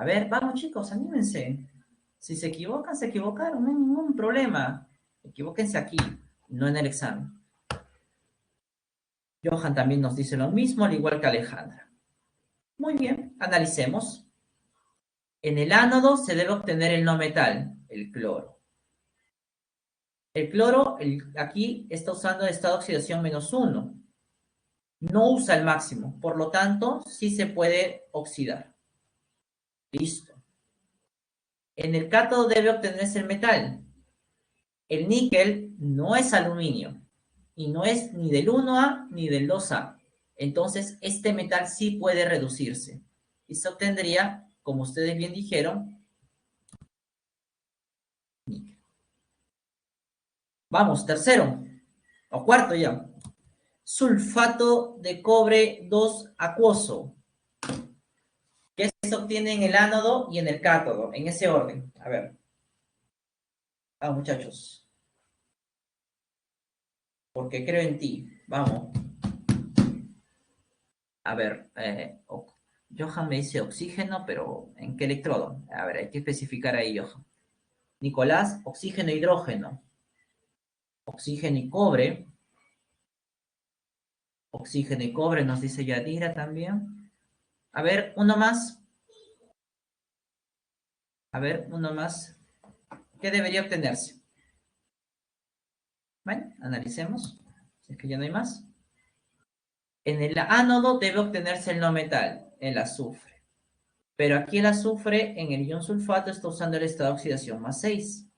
A ver, vamos chicos, anímense. Si se equivocan, se equivocaron, no hay ningún problema. Equivóquense aquí, no en el examen. Johan también nos dice lo mismo, al igual que Alejandra. Muy bien, analicemos. En el ánodo se debe obtener el no metal, el cloro. El cloro aquí está usando el estado de oxidación -1. No usa el máximo, por lo tanto, sí se puede oxidar. Listo. En el cátodo debe obtenerse el metal. El níquel no es aluminio y no es ni del 1A ni del 2A. Entonces, este metal sí puede reducirse y se obtendría, como ustedes bien dijeron, níquel. Vamos, tercero o cuarto ya. Sulfato de cobre 2 acuoso, que se obtiene en el ánodo y en el cátodo, en ese orden. A ver. Vamos, muchachos. Porque creo en ti. Vamos. A ver, Johan me dice oxígeno, pero ¿en qué electrodo? A ver, hay que especificar ahí, Johan. Nicolás, oxígeno e hidrógeno. Oxígeno y cobre. Oxígeno y cobre, nos dice Yadira también. A ver, uno más. A ver, uno más. ¿Qué debería obtenerse? Bueno, analicemos. Si es que ya no hay más. En el ánodo debe obtenerse el no metal, el azufre. Pero aquí el azufre en el ion sulfato está usando el estado de oxidación +6,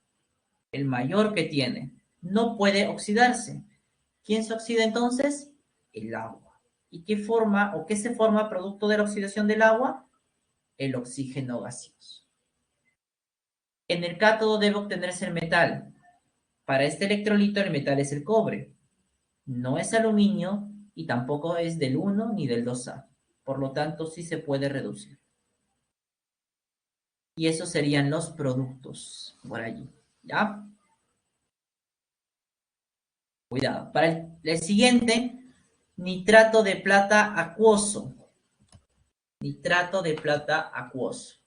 el mayor que tiene. No puede oxidarse. ¿Quién se oxida entonces? El agua. ¿Y qué forma o qué se forma producto de la oxidación del agua? El oxígeno gaseoso. En el cátodo debe obtenerse el metal. Para este electrolito el metal es el cobre. No es aluminio y tampoco es del 1 ni del 2A. Por lo tanto, sí se puede reducir. Y esos serían los productos por allí. ¿Ya? Cuidado. Para el siguiente, nitrato de plata acuoso. Nitrato de plata acuoso.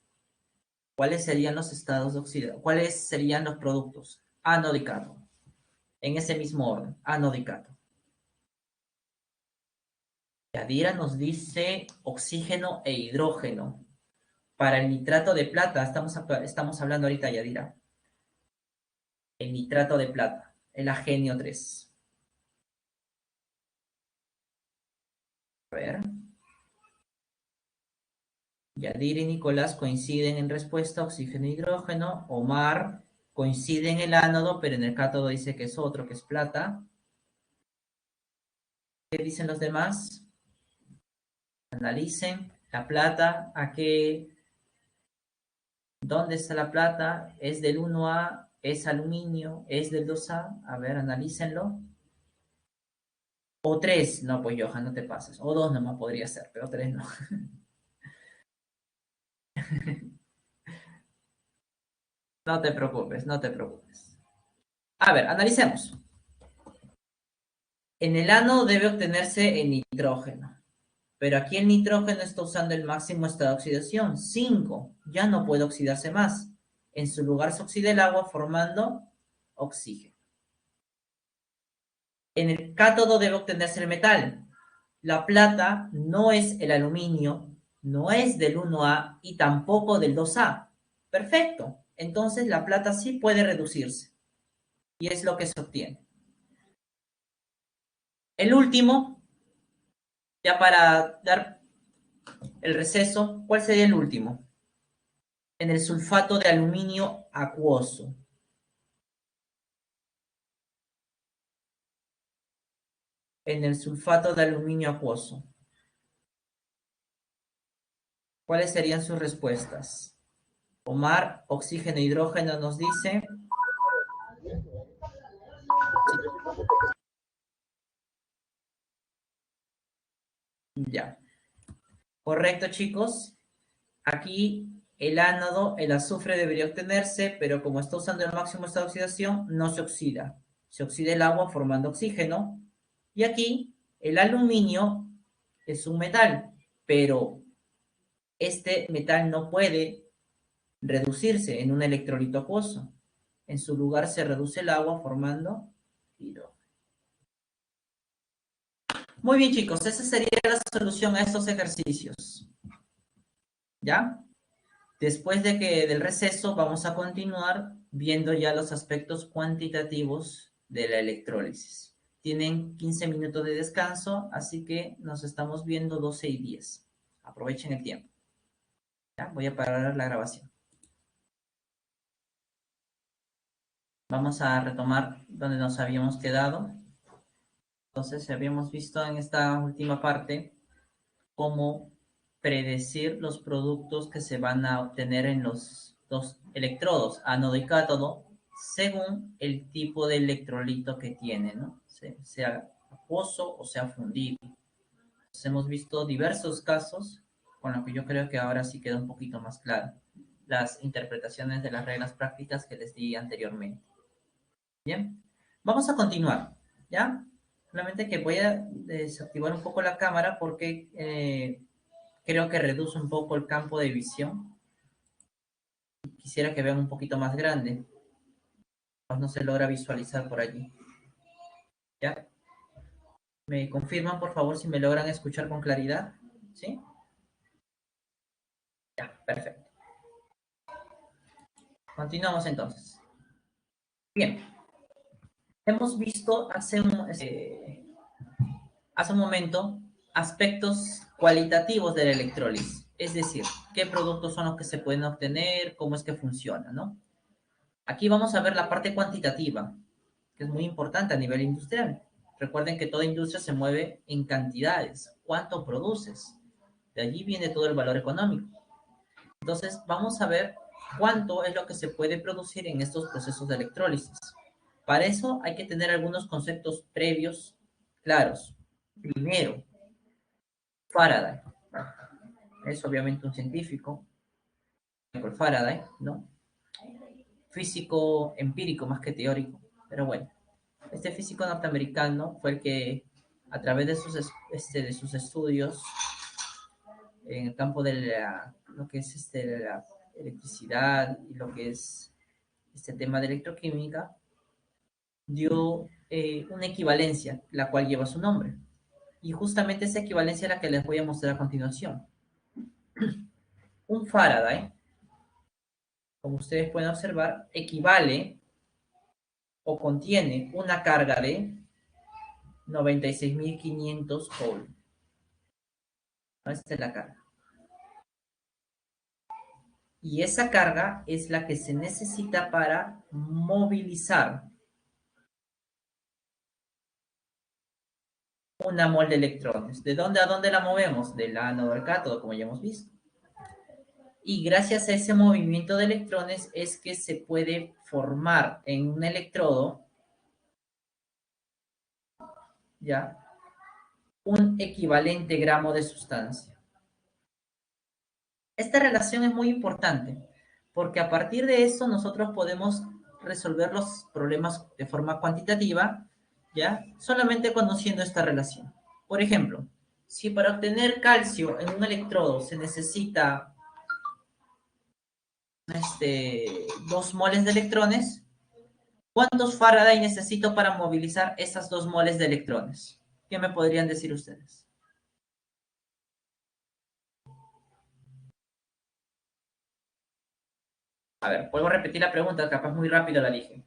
¿Cuáles serían los estados de oxidación? ¿Cuáles serían los productos? Ánodo y cátodo. En ese mismo orden, ánodo y cátodo. Yadira nos dice oxígeno e hidrógeno. Para el nitrato de plata, estamos hablando ahorita, Yadira. El nitrato de plata, el agenio 3. A ver. Yadira y Nicolás coinciden en respuesta, oxígeno e hidrógeno. Omar coincide en el ánodo, pero en el cátodo dice que es otro, que es plata. ¿Qué dicen los demás? Analicen la plata, ¿dónde está la plata? ¿Es del 1A? ¿Es aluminio? ¿Es del 2A? A ver, analícenlo. O 3, no, pues Johan, no te pases. O 2 nomás podría ser, pero 3 no. No te preocupes, no te preocupes. A ver, analicemos. En el ánodo debe obtenerse el nitrógeno. Pero aquí el nitrógeno está usando el máximo estado de oxidación, 5. Ya no puede oxidarse más. En su lugar se oxida el agua formando oxígeno. En el cátodo debe obtenerse el metal. La plata no es el aluminio, no es del 1A y tampoco del 2A. Perfecto. Entonces la plata sí puede reducirse. Y es lo que se obtiene. El último, ya para dar el receso, ¿cuál sería el último? En el sulfato de aluminio acuoso. En el sulfato de aluminio acuoso. ¿Cuáles serían sus respuestas? Omar, oxígeno e hidrógeno nos dice. Ya. Correcto, chicos. Aquí el ánodo, el azufre debería obtenerse, pero como está usando el máximo estado de oxidación, no se oxida. Se oxida el agua formando oxígeno. Y aquí el aluminio es un metal, pero este metal no puede reducirse en un electrolito acuoso. En su lugar se reduce el agua formando hidrógeno. Muy bien, chicos, esa sería la solución a estos ejercicios. ¿Ya? Después del receso vamos a continuar viendo ya los aspectos cuantitativos de la electrólisis. Tienen 15 minutos de descanso, así que nos estamos viendo 12:10. Aprovechen el tiempo. ¿Ya? Voy a parar la grabación. Vamos a retomar donde nos habíamos quedado. Entonces, habíamos visto en esta última parte cómo predecir los productos que se van a obtener en los dos electrodos, ánodo y cátodo, según el tipo de electrolito que tiene, ¿no? Sea acuoso o sea fundido. Entonces, hemos visto diversos casos, con lo que yo creo que ahora sí queda un poquito más claro las interpretaciones de las reglas prácticas que les di anteriormente. Bien, vamos a continuar, ¿ya? Solamente que voy a desactivar un poco la cámara porque creo que reduce un poco el campo de visión. Quisiera que vean un poquito más grande. No se logra visualizar por allí. ¿Ya? ¿Me confirman, por favor, si me logran escuchar con claridad? ¿Sí? Ya, perfecto. Continuamos entonces. Bien. Hemos visto hace un momento aspectos cualitativos de la electrólisis. Es decir, qué productos son los que se pueden obtener, cómo es que funciona, ¿no? Aquí vamos a ver la parte cuantitativa, que es muy importante a nivel industrial. Recuerden que toda industria se mueve en cantidades. ¿Cuánto produces? De allí viene todo el valor económico. Entonces, vamos a ver cuánto es lo que se puede producir en estos procesos de electrólisis. Para eso hay que tener algunos conceptos previos claros. Primero, Faraday. Es obviamente un científico, Michael Faraday, ¿no? Físico empírico más que teórico, pero bueno. Este físico norteamericano fue el que, a través de sus estudios en el campo de lo que es la electricidad y lo que es este tema de electroquímica, dio una equivalencia, la cual lleva su nombre. Y justamente esa equivalencia es la que les voy a mostrar a continuación. Un Faraday, como ustedes pueden observar, equivale o contiene una carga de 96.500 Joule. Esta es la carga. Y esa carga es la que se necesita para movilizar una mol de electrones. ¿De dónde a dónde la movemos? Del ánodo al cátodo, como ya hemos visto. Y gracias a ese movimiento de electrones es que se puede formar en un electrodo, ¿ya? Un equivalente gramo de sustancia. Esta relación es muy importante porque a partir de eso nosotros podemos resolver los problemas de forma cuantitativa, ¿ya? Solamente conociendo esta relación. Por ejemplo, si para obtener calcio en un electrodo se necesita 2 moles de electrones, ¿cuántos Faraday necesito para movilizar esas 2 moles de electrones? ¿Qué me podrían decir ustedes? A ver, vuelvo a repetir la pregunta, capaz muy rápido la dije.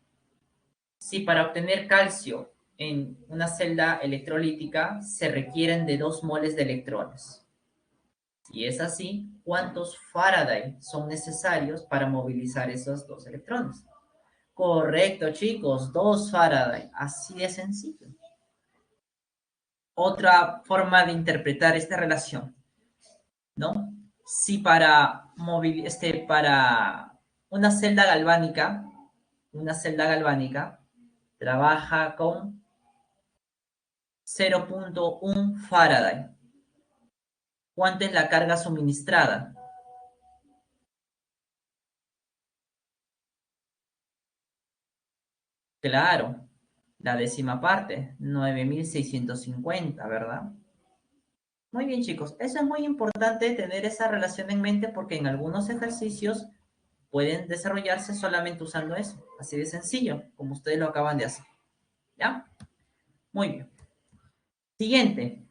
Si para obtener calcio en una celda electrolítica se requieren de 2 moles de electrones. Si es así, ¿cuántos Faraday son necesarios para movilizar esos 2 electrones? Correcto, chicos, 2 Faraday. Así de sencillo. Otra forma de interpretar esta relación, ¿no? Si para una celda galvánica trabaja con 0.1 Faraday. ¿Cuánto es la carga suministrada? Claro, la décima parte, 9.650, ¿verdad? Muy bien, chicos. Eso es muy importante tener esa relación en mente porque en algunos ejercicios pueden desarrollarse solamente usando eso. Así de sencillo, como ustedes lo acaban de hacer. ¿Ya? Muy bien. Siguiente.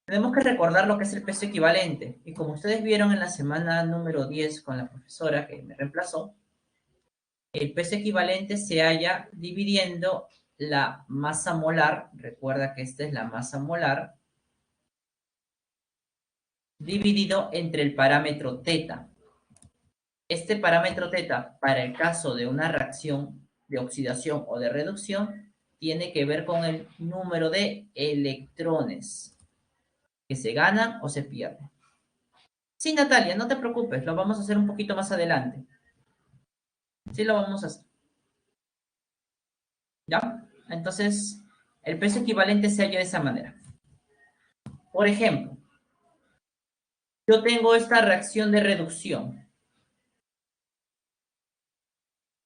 Tenemos que recordar lo que es el peso equivalente. Y como ustedes vieron en la semana número 10 con la profesora que me reemplazó, el peso equivalente se halla dividiendo la masa molar, recuerda que esta es la masa molar, dividido entre el parámetro teta. Este parámetro teta, para el caso de una reacción de oxidación o de reducción, tiene que ver con el número de electrones que se ganan o se pierden. Sí, Natalia, no te preocupes, lo vamos a hacer un poquito más adelante. Sí, lo vamos a hacer. ¿Ya? Entonces, el peso equivalente se halla de esa manera. Por ejemplo, yo tengo esta reacción de reducción.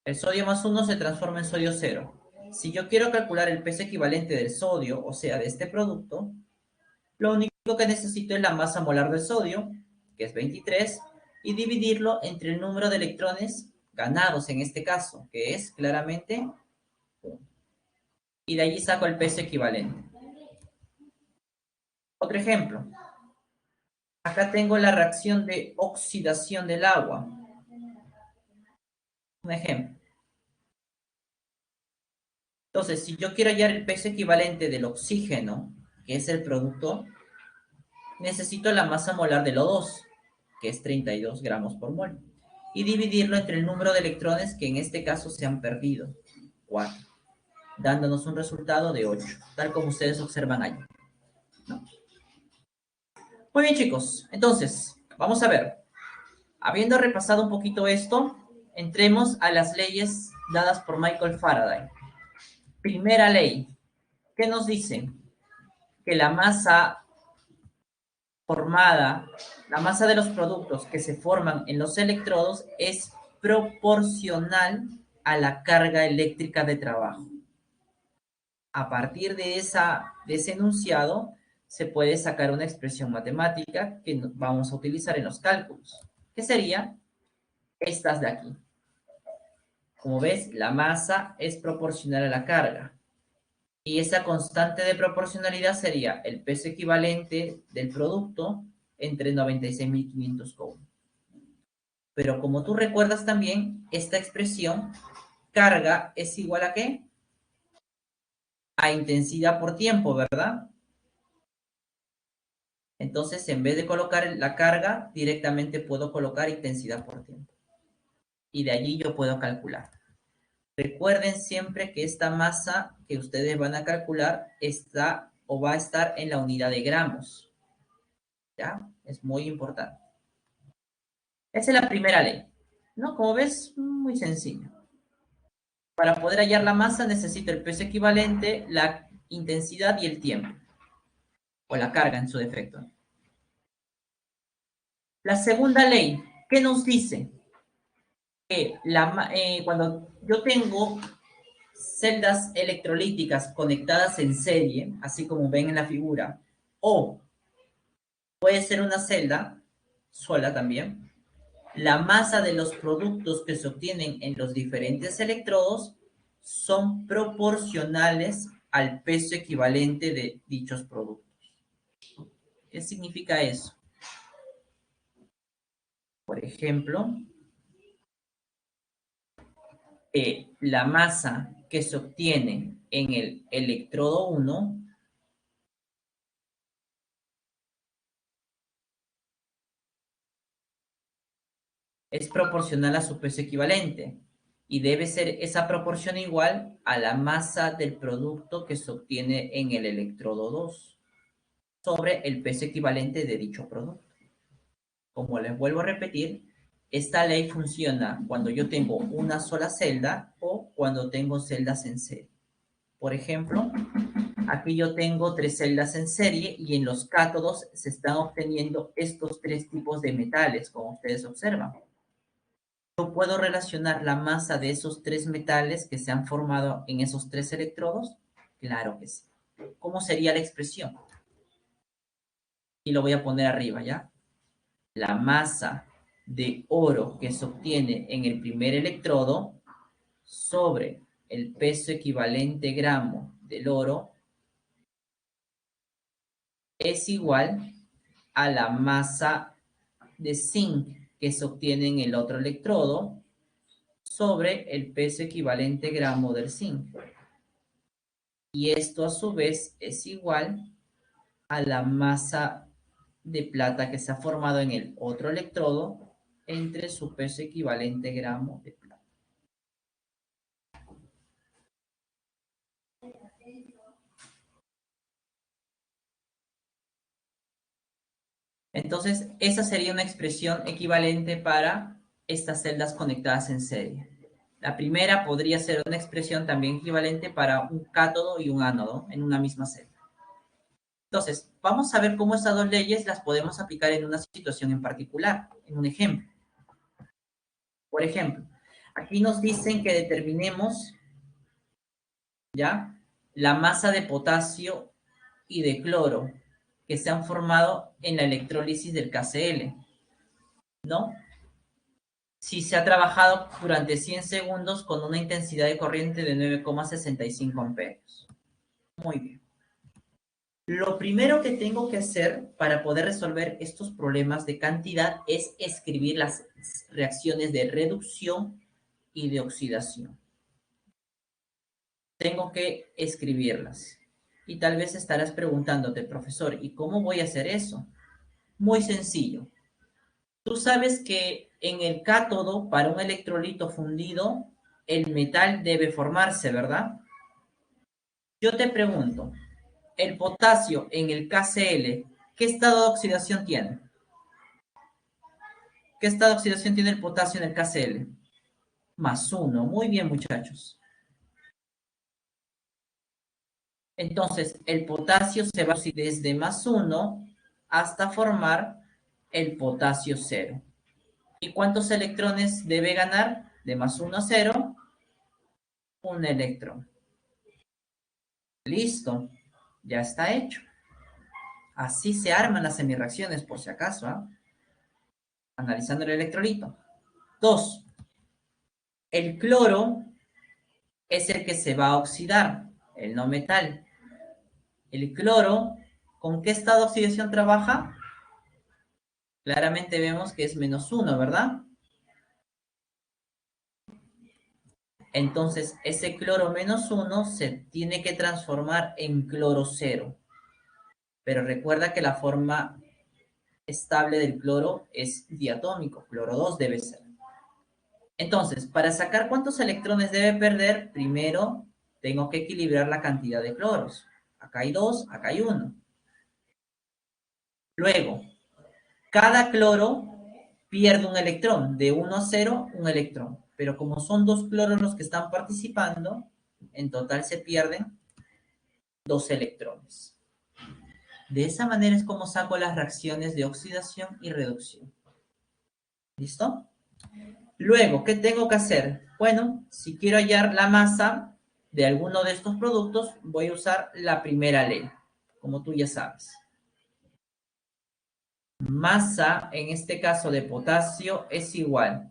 El sodio más 1 se transforma en sodio 0. Si yo quiero calcular el peso equivalente del sodio, o sea, de este producto, lo único que necesito es la masa molar del sodio, que es 23, y dividirlo entre el número de electrones ganados en este caso, que es claramente 1. Y de allí saco el peso equivalente. Otro ejemplo. Acá tengo la reacción de oxidación del agua. Un ejemplo. Entonces, si yo quiero hallar el peso equivalente del oxígeno, que es el producto, necesito la masa molar del O2, que es 32 gramos por mol, y dividirlo entre el número de electrones que en este caso se han perdido, 4, dándonos un resultado de 8, tal como ustedes observan ahí. ¿No? Muy bien, chicos. Entonces, vamos a ver. Habiendo repasado un poquito esto, entremos a las leyes dadas por Michael Faraday. Primera ley, ¿qué nos dice? Que la masa formada, la masa de los productos que se forman en los electrodos es proporcional a la carga eléctrica de trabajo. A partir de ese enunciado, se puede sacar una expresión matemática que vamos a utilizar en los cálculos, que sería estas de aquí. Como ves, la masa es proporcional a la carga. Y esa constante de proporcionalidad sería el peso equivalente del producto entre 96.500 coulombs. Pero como tú recuerdas también, esta expresión, carga es igual a ¿qué? A intensidad por tiempo, ¿verdad? Entonces, en vez de colocar la carga, directamente puedo colocar intensidad por tiempo. Y de allí yo puedo calcular. Recuerden siempre que esta masa que ustedes van a calcular está o va a estar en la unidad de gramos. ¿Ya? Es muy importante. Esa es la primera ley. ¿No? Como ves, muy sencillo. Para poder hallar la masa necesito el peso equivalente, la intensidad y el tiempo. O la carga en su defecto. La segunda ley, ¿qué nos dice? Que cuando yo tengo celdas electrolíticas conectadas en serie, así como ven en la figura, o puede ser una celda sola también, la masa de los productos que se obtienen en los diferentes electrodos son proporcionales al peso equivalente de dichos productos. ¿Qué significa eso? Por ejemplo, la masa que se obtiene en el electrodo 1 es proporcional a su peso equivalente y debe ser esa proporción igual a la masa del producto que se obtiene en el electrodo 2 sobre el peso equivalente de dicho producto. Como les vuelvo a repetir, esta ley funciona cuando yo tengo una sola celda o cuando tengo celdas en serie. Por ejemplo, aquí yo tengo 3 celdas en serie y en los cátodos se están obteniendo estos 3 tipos de metales, como ustedes observan. ¿Yo puedo relacionar la masa de esos 3 metales que se han formado en esos 3 electrodos? Claro que sí. ¿Cómo sería la expresión? Y lo voy a poner arriba, ¿ya? La masa de oro que se obtiene en el primer electrodo sobre el peso equivalente gramo del oro es igual a la masa de zinc que se obtiene en el otro electrodo sobre el peso equivalente gramo del zinc. Y esto a su vez es igual a la masa de plata que se ha formado en el otro electrodo entre su peso equivalente gramo de plata. Entonces, esa sería una expresión equivalente para estas celdas conectadas en serie. La primera podría ser una expresión también equivalente para un cátodo y un ánodo en una misma celda. Entonces, vamos a ver cómo estas dos leyes las podemos aplicar en una situación en particular, en un ejemplo. Por ejemplo, aquí nos dicen que determinemos, ¿ya?, la masa de potasio y de cloro que se han formado en la electrólisis del KCl, ¿no? Si se ha trabajado durante 100 segundos con una intensidad de corriente de 9,65 amperios. Muy bien. Lo primero que tengo que hacer para poder resolver estos problemas de cantidad es escribir las reacciones de reducción y de oxidación. Tengo que escribirlas. Y tal vez estarás preguntándote, profesor, ¿y cómo voy a hacer eso? Muy sencillo. Tú sabes que en el cátodo, para un electrolito fundido, el metal debe formarse, ¿verdad? Yo te pregunto, el potasio en el KCl, ¿qué estado de oxidación tiene? ¿Qué estado de oxidación tiene el potasio en el KCl? +1. Muy bien, muchachos. Entonces, el potasio se va a oxidar desde +1 hasta formar el potasio 0. ¿Y cuántos electrones debe ganar? De +1 a 0, un electrón. Listo, ya está hecho. Así se arman las semireacciones, por si acaso, ¿eh? Analizando el electrolito. 2. El cloro es el que se va a oxidar, el no metal. El cloro, ¿con qué estado de oxidación trabaja? Claramente vemos que es -1, ¿verdad? Entonces, ese cloro -1 se tiene que transformar en cloro 0. Pero recuerda que la forma estable del cloro es diatómico, cloro 2 debe ser. Entonces, para sacar cuántos electrones debe perder, primero tengo que equilibrar la cantidad de cloros. Acá hay 2, acá hay 1. Luego, cada cloro pierde un electrón, de 1 a 0, un electrón. Pero como son 2 cloros los que están participando, en total se pierden 2 electrones. De esa manera es como saco las reacciones de oxidación y reducción. ¿Listo? Luego, ¿qué tengo que hacer? Bueno, si quiero hallar la masa de alguno de estos productos, voy a usar la primera ley, como tú ya sabes. Masa, en este caso de potasio, es igual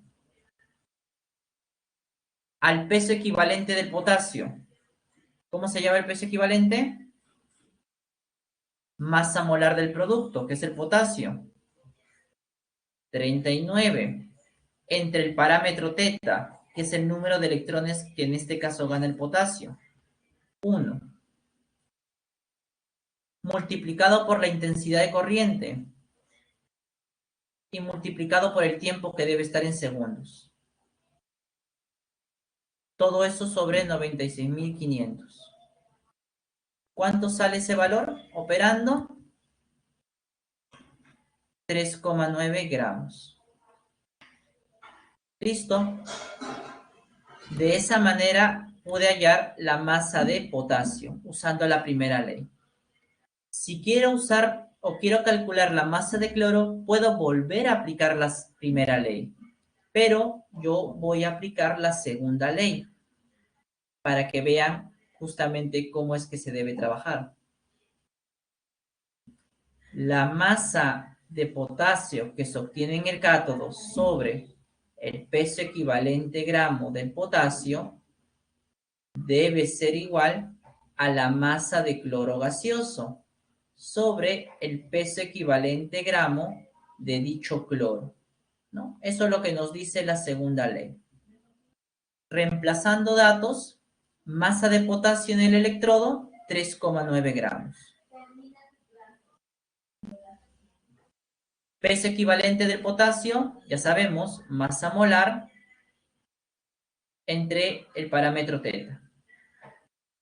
al peso equivalente del potasio. ¿Cómo se llama el peso equivalente? Masa molar del producto, que es el potasio. 39. Entre el parámetro teta, que es el número de electrones que en este caso gana el potasio. 1. Multiplicado por la intensidad de corriente y multiplicado por el tiempo que debe estar en segundos. Todo eso sobre 96.500. ¿Cuánto sale ese valor operando? 3,9 gramos. ¿Listo? De esa manera pude hallar la masa de potasio usando la primera ley. Si quiero usar o quiero calcular la masa de cloro, puedo volver a aplicar la primera ley, pero yo voy a aplicar la segunda ley para que vean justamente cómo es que se debe trabajar. La masa de potasio que se obtiene en el cátodo sobre el peso equivalente gramo del potasio debe ser igual a la masa de cloro gaseoso sobre el peso equivalente gramo de dicho cloro, ¿no? Eso es lo que nos dice la segunda ley. Reemplazando datos, masa de potasio en el electrodo, 3,9 gramos. Peso equivalente del potasio, ya sabemos, masa molar entre el parámetro teta.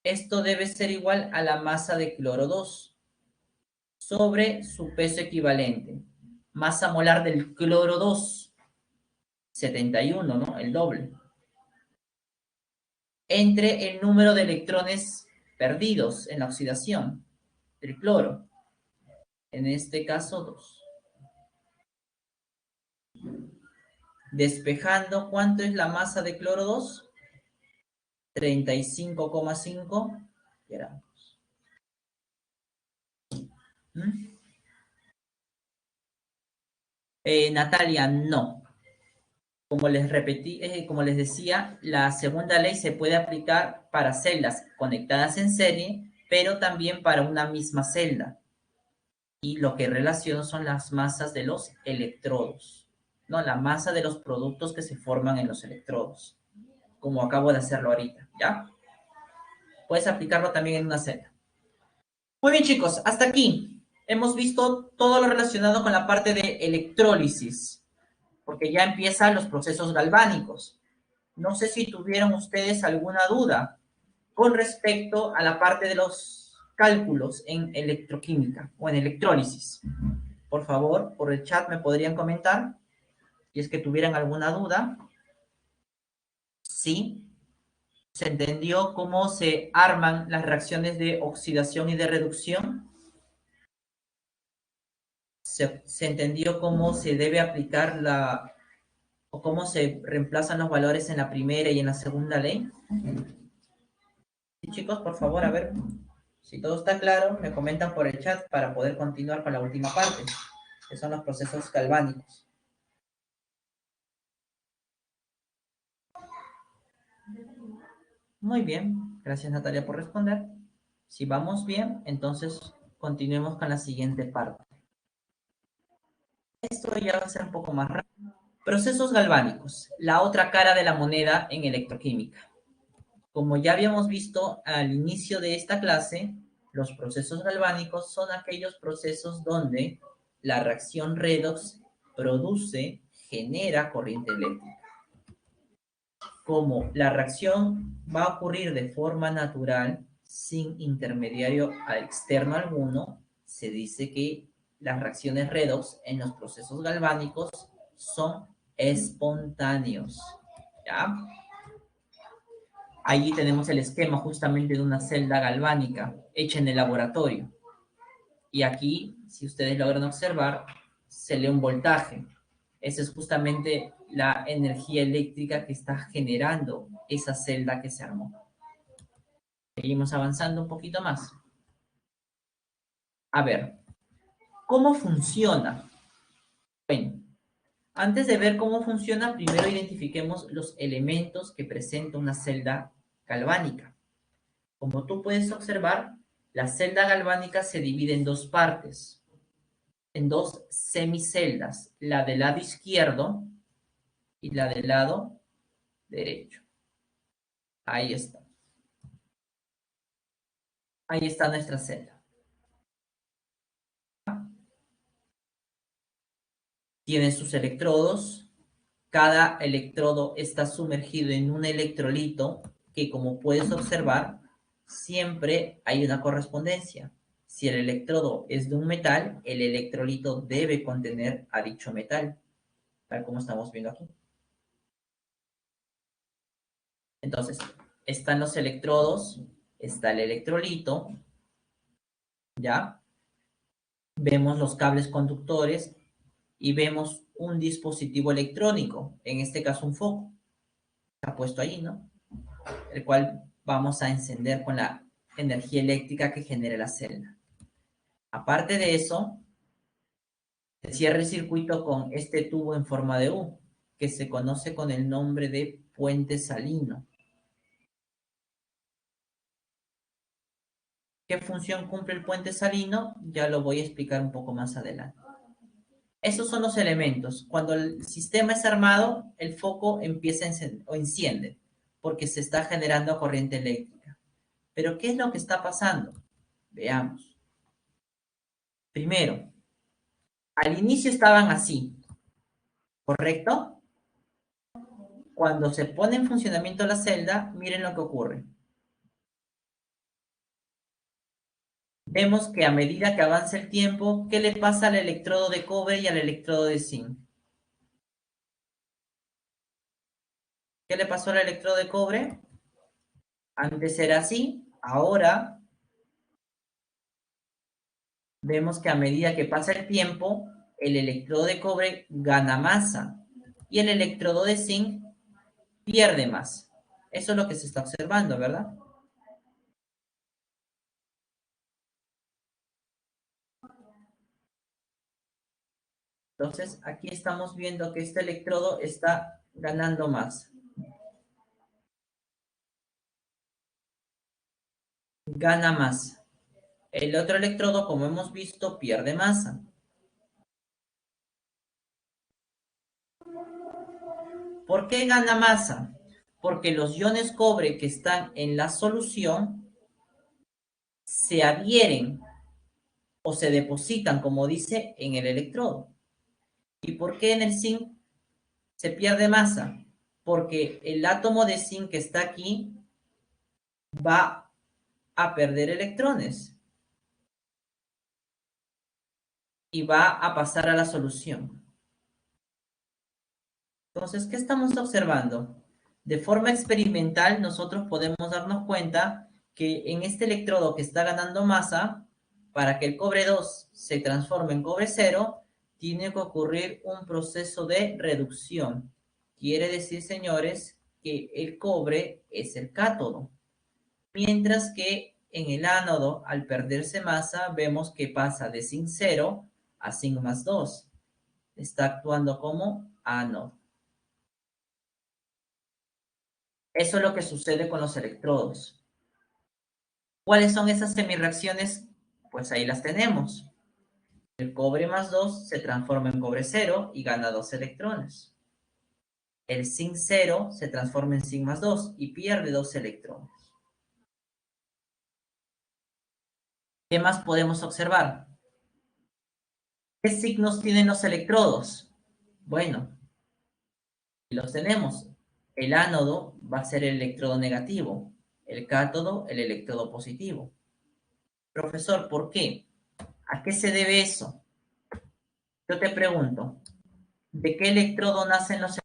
Esto debe ser igual a la masa de cloro 2 sobre su peso equivalente. Masa molar del cloro 2, 71, ¿no? El doble. Entre el número de electrones perdidos en la oxidación del cloro. En este caso, 2. Despejando, ¿cuánto es la masa de cloro 2? 35,5 gramos. ¿Mm? Natalia, no. Como les repetí, como les decía, la segunda ley se puede aplicar para celdas conectadas en serie, pero también para una misma celda. Y lo que relaciono son las masas de los electrodos, ¿no? La masa de los productos que se forman en los electrodos, como acabo de hacerlo ahorita, ¿ya? Puedes aplicarlo también en una celda. Muy bien, chicos, hasta aquí. Hemos visto todo lo relacionado con la parte de electrólisis, porque ya empiezan los procesos galvánicos. No sé si tuvieron ustedes alguna duda con respecto a la parte de los cálculos en electroquímica o en electrólisis. Por favor, por el chat me podrían comentar si es que tuvieran alguna duda. Sí, se entendió cómo se arman las reacciones de oxidación y de reducción. Se entendió cómo se debe aplicar o cómo se reemplazan los valores en la primera y en la segunda ley. Sí, chicos, por favor, a ver si todo está claro, me comentan por el chat para poder continuar con la última parte, que son los procesos galvánicos. Muy bien, gracias Natalia por responder. Si vamos bien, entonces continuemos con la siguiente parte. Esto ya va a ser un poco más rápido. Procesos galvánicos, la otra cara de la moneda en electroquímica. Como ya habíamos visto al inicio de esta clase, los procesos galvánicos son aquellos procesos donde la reacción redox genera corriente eléctrica. Como la reacción va a ocurrir de forma natural, sin intermediario externo alguno, se dice que las reacciones redox en los procesos galvánicos son espontáneos. ¿Ya? Allí tenemos el esquema justamente de una celda galvánica hecha en el laboratorio. Y aquí, si ustedes logran observar, se lee un voltaje. Esa es justamente la energía eléctrica que está generando esa celda que se armó. Seguimos avanzando un poquito más. A ver, ¿cómo funciona? Bueno, antes de ver cómo funciona, primero identifiquemos los elementos que presenta una celda galvánica. Como tú puedes observar, la celda galvánica se divide en dos partes, en dos semiceldas, la del lado izquierdo y la del lado derecho. Ahí está. Ahí está nuestra celda. Tiene sus electrodos. Cada electrodo está sumergido en un electrolito que, como puedes observar, siempre hay una correspondencia. Si el electrodo es de un metal, el electrolito debe contener a dicho metal, tal como estamos viendo aquí. Entonces, están los electrodos, está el electrolito, ¿ya? Vemos los cables conductores y vemos un dispositivo electrónico, en este caso un foco, está puesto ahí, ¿no? El cual vamos a encender con la energía eléctrica que genere la celda. Aparte de eso, Se cierra el circuito con este tubo en forma de U, que se conoce con el nombre de puente salino. ¿Qué función cumple el puente salino? Ya lo voy a explicar un poco más adelante. Esos son los elementos. Cuando el sistema es armado, el foco empieza a o enciende, porque se está generando corriente eléctrica. Pero ¿qué es lo que está pasando? Veamos. Primero, al inicio estaban así, ¿correcto? Cuando se pone en funcionamiento la celda, miren lo que ocurre. Vemos que a medida que avanza el tiempo, ¿qué le pasa al electrodo de cobre y al electrodo de zinc? ¿Qué le pasó al electrodo de cobre? Antes era así, ahora vemos que a medida que pasa el tiempo, el electrodo de cobre gana masa y el electrodo de zinc pierde más. Eso es lo que se está observando, ¿verdad? Entonces, aquí estamos viendo que este electrodo está ganando más. Gana más. El otro electrodo, como hemos visto, pierde masa. ¿Por qué gana masa? Porque los iones cobre que están en la solución se adhieren o se depositan, como dice, en el electrodo. ¿Y por qué en el zinc se pierde masa? Porque el átomo de zinc que está aquí va a perder electrones y va a pasar a la solución. Entonces, ¿qué estamos observando? De forma experimental, nosotros podemos darnos cuenta que en este electrodo que está ganando masa, para que el cobre 2 se transforme en cobre 0, tiene que ocurrir un proceso de reducción. Quiere decir, señores, que el cobre es el cátodo. Mientras que en el ánodo, al perderse masa, vemos que pasa de zinc 0 a zinc más 2. Está actuando como ánodo. Eso es lo que sucede con los electrodos. ¿Cuáles son esas semirreacciones? Pues ahí las tenemos. El cobre más 2 se transforma en cobre 0 y gana 2 electrones. El zinc 0 se transforma en zinc más 2 y pierde 2 electrones. ¿Qué más podemos observar? ¿Qué signos tienen los electrodos? Bueno, los tenemos. El ánodo va a ser el electrodo negativo, el cátodo el electrodo positivo. Profesor, ¿por qué? ¿A qué se debe eso? Yo te pregunto, ¿de qué electrodo nacen los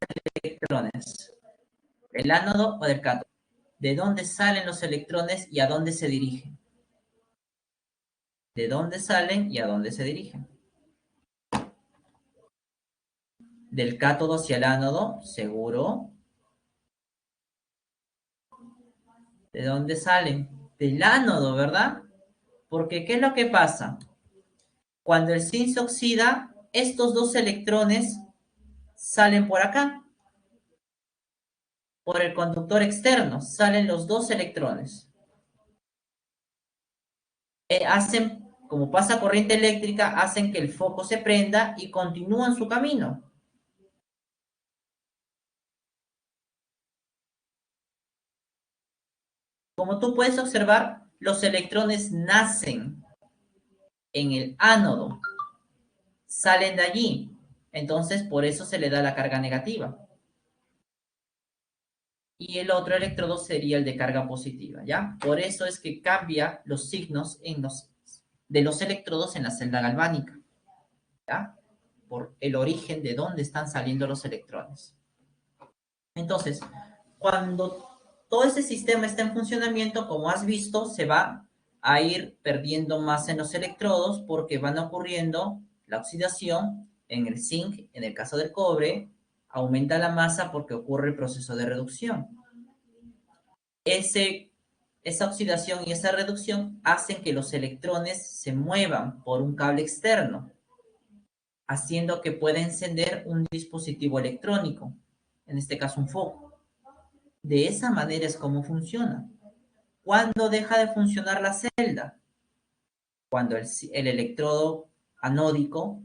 electrones? ¿Del ánodo o del cátodo? ¿De dónde salen los electrones y a dónde se dirigen? ¿De dónde salen y a dónde se dirigen? ¿Del cátodo hacia el ánodo? Seguro. ¿De dónde salen? Del ánodo, ¿verdad? Porque ¿qué es lo que pasa? Cuando el zinc se oxida, estos dos electrones salen por acá, por el conductor externo, salen los dos electrones. Hacen, como pasa corriente eléctrica, hacen que el foco se prenda y continúan su camino. Como tú puedes observar, los electrones nacen en el ánodo, salen de allí. Entonces, por eso se le da la carga negativa. Y el otro electrodo sería el de carga positiva, ¿ya? Por eso es que cambia los signos de los electrodos en la celda galvánica, ¿ya? Por el origen de dónde están saliendo los electrones. Entonces, cuando todo ese sistema está en funcionamiento, como has visto, se va a ir perdiendo más en los electrodos porque van ocurriendo la oxidación en el zinc, en el caso del cobre, aumenta la masa porque ocurre el proceso de reducción. Esa oxidación y esa reducción hacen que los electrones se muevan por un cable externo haciendo que pueda encender un dispositivo electrónico, en este caso un foco. De esa manera es como funciona. ¿Cuándo deja de funcionar la celda? Cuando el electrodo anódico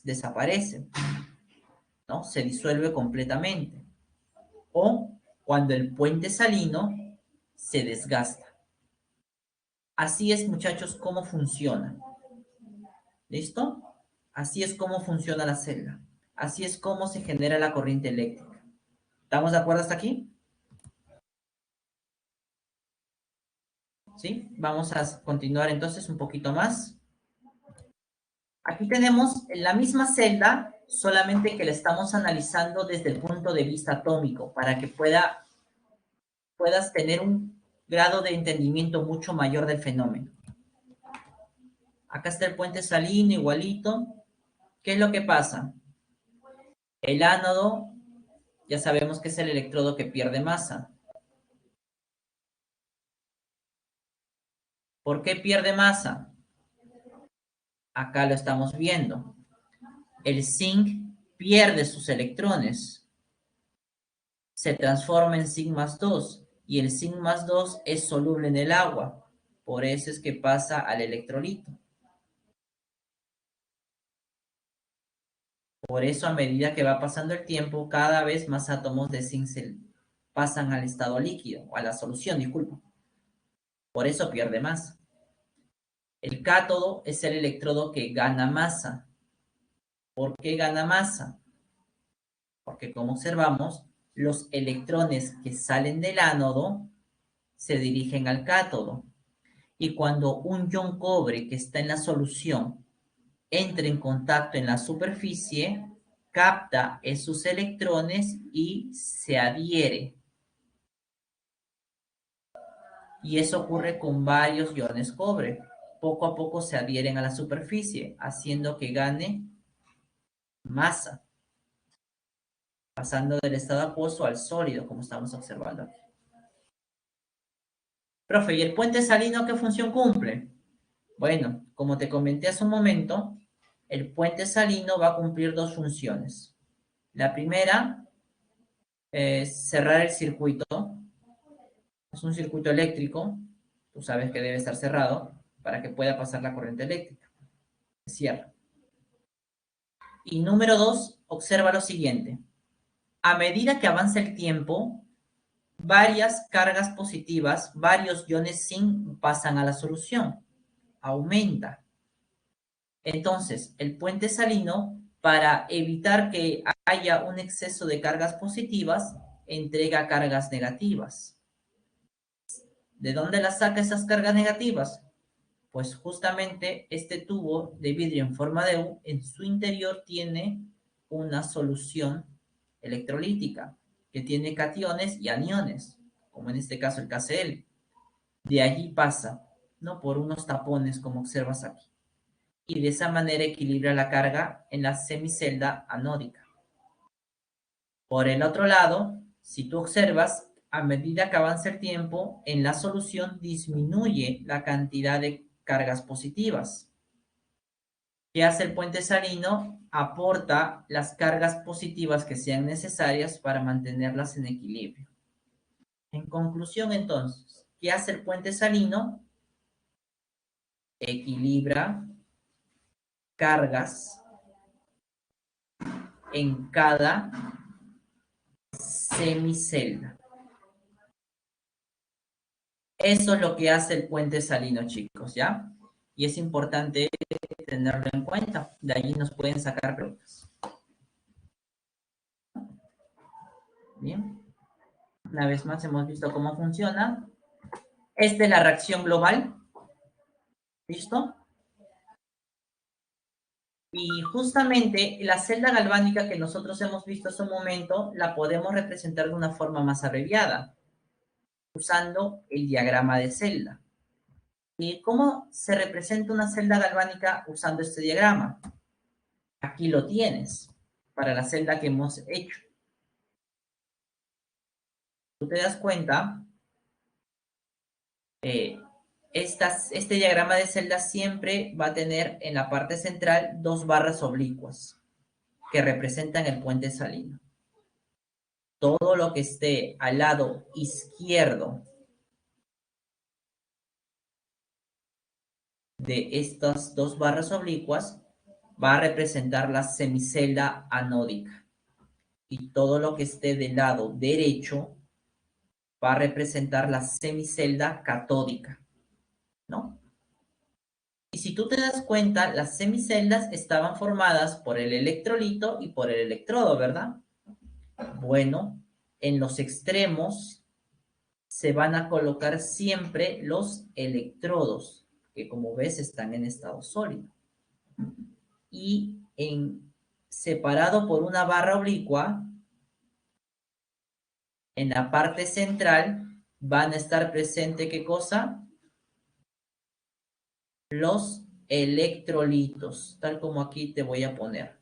desaparece, ¿no? Se disuelve completamente. O cuando el puente salino se desgasta. Así es, muchachos, cómo funciona. ¿Listo? Así es como funciona la celda. Así es como se genera la corriente eléctrica. ¿Estamos de acuerdo hasta aquí? ¿Sí? Vamos a continuar entonces un poquito más. Aquí tenemos la misma celda, solamente que la estamos analizando desde el punto de vista atómico, para que puedas tener un grado de entendimiento mucho mayor del fenómeno. Acá está el puente salino igualito. ¿Qué es lo que pasa? El ánodo, ya sabemos que es el electrodo que pierde masa. ¿Por qué pierde masa? Acá lo estamos viendo. El zinc pierde sus electrones. Se transforma en zinc más 2 y el zinc más 2 es soluble en el agua. Por eso es que pasa al electrolito. Por eso a medida que va pasando el tiempo, cada vez más átomos de zinc pasan al estado líquido, o a la solución, disculpa. Por eso pierde masa. El cátodo es el electrodo que gana masa. ¿Por qué gana masa? Porque como observamos, los electrones que salen del ánodo se dirigen al cátodo. Y cuando un ion cobre que está en la solución entra en contacto en la superficie, capta esos electrones y se adhiere. Y eso ocurre con varios iones cobre. Poco a poco se adhieren a la superficie, haciendo que gane masa, pasando del estado acuoso al sólido, como estamos observando aquí. Profe, ¿y el puente salino qué función cumple? Bueno, como te comenté hace un momento, el puente salino va a cumplir dos funciones. La primera es cerrar el circuito. Es un circuito eléctrico. Tú sabes que debe estar cerrado para que pueda pasar la corriente eléctrica. Se cierra. Y número dos, observa lo siguiente. A medida que avanza el tiempo, varias cargas positivas, varios iones zinc pasan a la solución. Aumenta. Entonces, el puente salino, para evitar que haya un exceso de cargas positivas, entrega cargas negativas. ¿De dónde las saca esas cargas negativas? Pues justamente este tubo de vidrio en forma de U, en su interior tiene una solución electrolítica que tiene cationes y aniones, como en este caso el KCl. De allí pasa, ¿no? Por unos tapones, como observas aquí. Y de esa manera equilibra la carga en la semicelda anódica. Por el otro lado, si tú observas, a medida que avanza el tiempo, en la solución disminuye la cantidad de cargas positivas. ¿Qué hace el puente salino? Aporta las cargas positivas que sean necesarias para mantenerlas en equilibrio. En conclusión, entonces, ¿qué hace el puente salino? Equilibra cargas en cada semicelda. Eso es lo que hace el puente salino, chicos, ¿ya? Y es importante tenerlo en cuenta. De allí nos pueden sacar preguntas. Bien. Una vez más hemos visto cómo funciona. Esta es la reacción global. ¿Listo? Y justamente la celda galvánica que nosotros hemos visto hace un momento, la podemos representar de una forma más abreviada, usando el diagrama de celda. ¿Y cómo se representa una celda galvánica usando este diagrama? Aquí lo tienes, para la celda que hemos hecho. Tú te das cuenta, este diagrama de celda siempre va a tener en la parte central dos barras oblicuas. que representan el puente salino. Todo lo que esté al lado izquierdo de estas dos barras oblicuas va a representar la semicelda anódica. Y todo lo que esté del lado derecho va a representar la semicelda catódica, ¿no? Y si tú te das cuenta, las semiceldas estaban formadas por el electrolito y por el electrodo, ¿verdad? Bueno, en los extremos se van a colocar siempre los electrodos, que como ves están en estado sólido. Y separado por una barra oblicua, en la parte central van a estar presentes, ¿qué cosa? Los electrolitos, tal como aquí te voy a poner.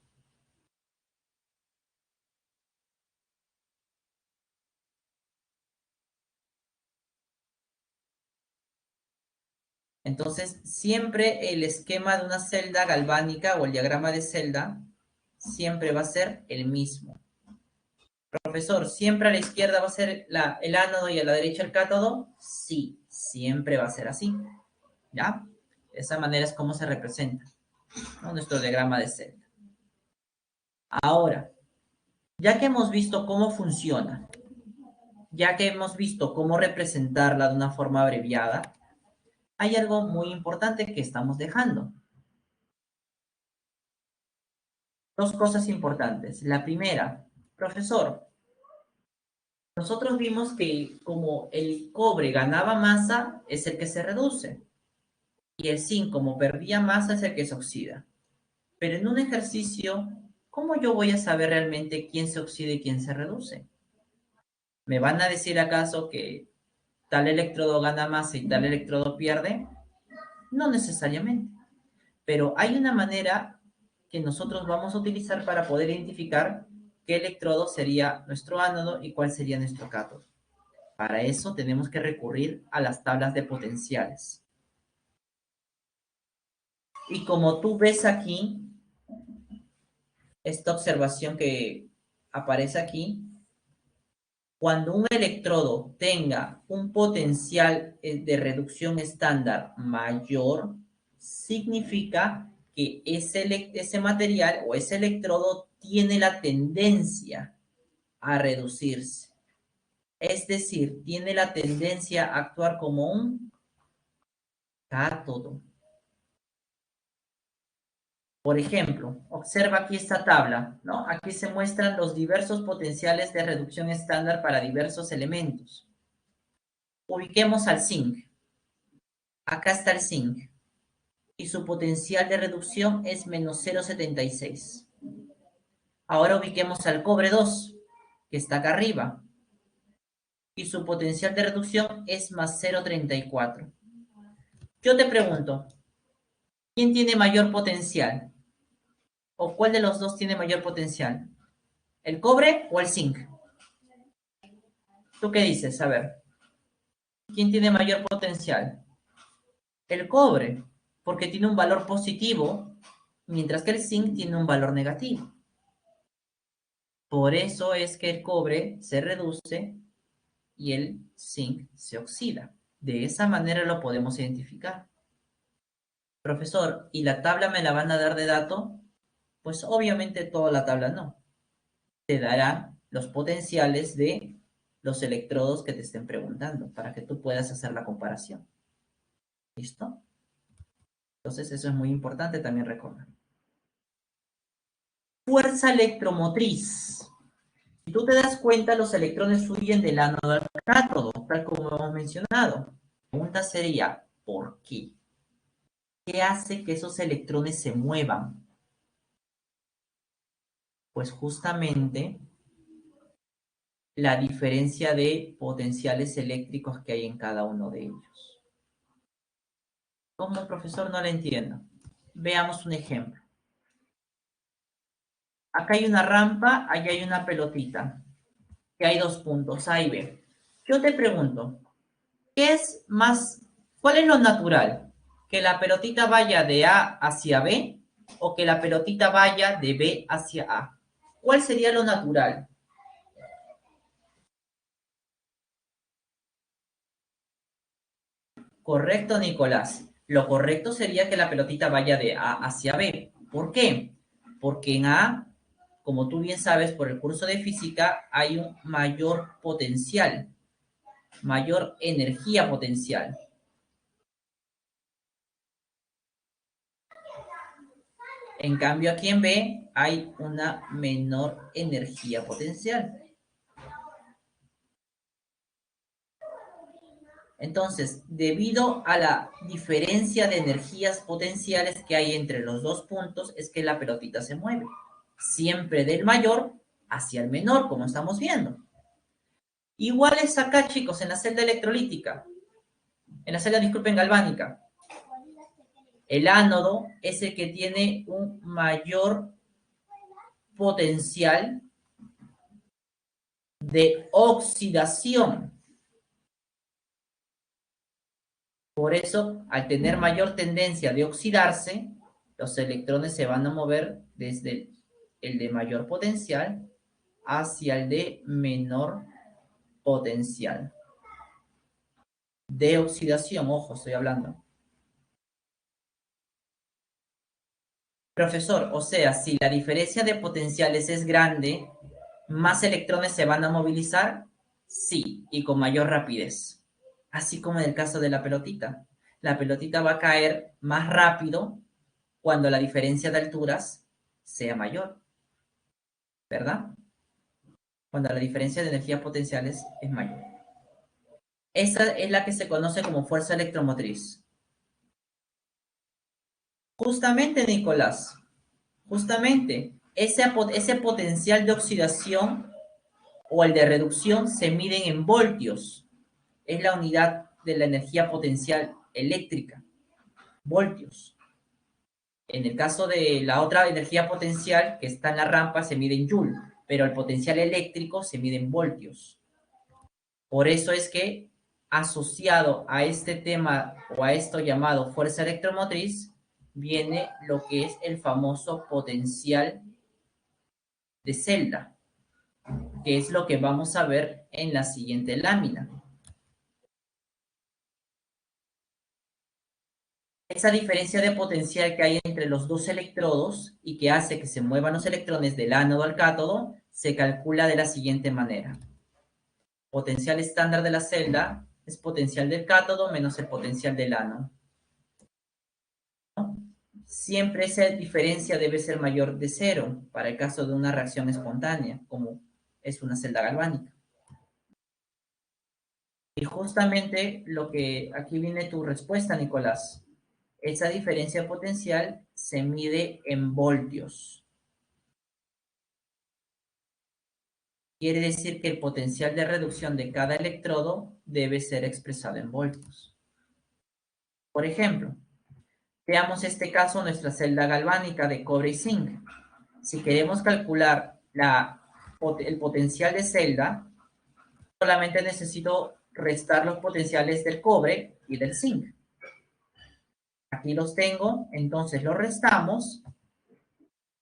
Entonces, siempre el esquema de una celda galvánica o el diagrama de celda siempre va a ser el mismo. Profesor, ¿siempre a la izquierda va a ser el ánodo y a la derecha el cátodo? Sí, siempre va a ser así. ¿Ya? De esa manera es como se representa, ¿no? Nuestro diagrama de celda. Ahora, ya que hemos visto cómo funciona, ya que hemos visto cómo representarla de una forma abreviada, hay algo muy importante que estamos dejando. Dos cosas importantes. La primera, profesor, nosotros vimos que como el cobre ganaba masa, es el que se reduce. Y el zinc, como perdía masa, es el que se oxida. Pero en un ejercicio, ¿cómo yo voy a saber realmente quién se oxida y quién se reduce? ¿Me van a decir acaso que tal electrodo gana masa y tal electrodo pierde? No necesariamente. Pero hay una manera que nosotros vamos a utilizar para poder identificar qué electrodo sería nuestro ánodo y cuál sería nuestro cátodo. Para eso tenemos que recurrir a las tablas de potenciales. Y como tú ves aquí, esta observación que aparece aquí, cuando un electrodo tenga un potencial de reducción estándar mayor, significa que ese material o ese electrodo tiene la tendencia a reducirse. Es decir, tiene la tendencia a actuar como un cátodo. Por ejemplo, observa aquí esta tabla, ¿no? Aquí se muestran los diversos potenciales de reducción estándar para diversos elementos. Ubiquemos al zinc. Acá está el zinc. Y su potencial de reducción es menos 0,76. Ahora ubiquemos al cobre 2, que está acá arriba. Y su potencial de reducción es más 0,34. Yo te pregunto, ¿quién tiene mayor potencial? ¿O cuál de los dos tiene mayor potencial? ¿El cobre o el zinc? ¿Tú qué dices? A ver, ¿quién tiene mayor potencial? El cobre, porque tiene un valor positivo, mientras que el zinc tiene un valor negativo. Por eso es que el cobre se reduce y el zinc se oxida. De esa manera lo podemos identificar. Profesor, ¿y la tabla me la van a dar de dato? Pues obviamente toda la tabla no. Te darán los potenciales de los electrodos que te estén preguntando para que tú puedas hacer la comparación. ¿Listo? Entonces eso es muy importante también recordar. Fuerza electromotriz. Si tú te das cuenta, los electrones huyen del ánodo al cátodo, tal como hemos mencionado. La pregunta sería, ¿por qué? ¿Qué hace que esos electrones se muevan? Pues justamente la diferencia de potenciales eléctricos que hay en cada uno de ellos. ¿Cómo, profesor? No lo entiendo. Veamos un ejemplo. Acá hay una rampa, allá hay una pelotita, que hay dos puntos, A y B. Yo te pregunto, ¿qué es más, cuál es lo natural? ¿Que la pelotita vaya de A hacia B o que la pelotita vaya de B hacia A? ¿Cuál sería lo natural? Correcto, Nicolás. Lo correcto sería que la pelotita vaya de A hacia B. ¿Por qué? Porque en A, como tú bien sabes por el curso de física, hay un mayor potencial, mayor energía potencial. En cambio, aquí en B hay una menor energía potencial. Entonces, debido a la diferencia de energías potenciales que hay entre los dos puntos, es que la pelotita se mueve. Siempre del mayor hacia el menor, como estamos viendo. Igual es acá, chicos, en la celda electrolítica. En la celda, disculpen, galvánica. El ánodo es el que tiene un mayor potencial de oxidación. Por eso, al tener mayor tendencia de oxidarse, los electrones se van a mover desde el de mayor potencial hacia el de menor potencial. De oxidación, ojo, estoy hablando. Profesor, o sea, si la diferencia de potenciales es grande, ¿más electrones se van a movilizar? Sí, y con mayor rapidez. Así como en el caso de la pelotita. La pelotita va a caer más rápido cuando la diferencia de alturas sea mayor, ¿verdad? Cuando la diferencia de energías potenciales es mayor. Esa es la que se conoce como fuerza electromotriz. Justamente, Nicolás, justamente, ese potencial de oxidación o el de reducción se miden en voltios. Es la unidad de la energía potencial eléctrica, voltios. En el caso de la otra energía potencial que está en la rampa se mide en joule, pero el potencial eléctrico se mide en voltios. Por eso es que asociado a este tema o a esto llamado fuerza electromotriz viene lo que es el famoso potencial de celda, que es lo que vamos a ver en la siguiente lámina. Esa diferencia de potencial que hay entre los dos electrodos y que hace que se muevan los electrones del ánodo al cátodo se calcula de la siguiente manera. Potencial estándar de la celda es potencial del cátodo menos el potencial del ánodo. Siempre esa diferencia debe ser mayor de cero para el caso de una reacción espontánea, como es una celda galvánica. Y justamente lo que aquí viene tu respuesta, Nicolás. Esa diferencia potencial se mide en voltios. Quiere decir que el potencial de reducción de cada electrodo debe ser expresado en voltios. Por ejemplo, veamos este caso, nuestra celda galvánica de cobre y zinc. Si queremos calcular el potencial de celda, solamente necesito restar los potenciales del cobre y del zinc. Aquí los tengo, entonces los restamos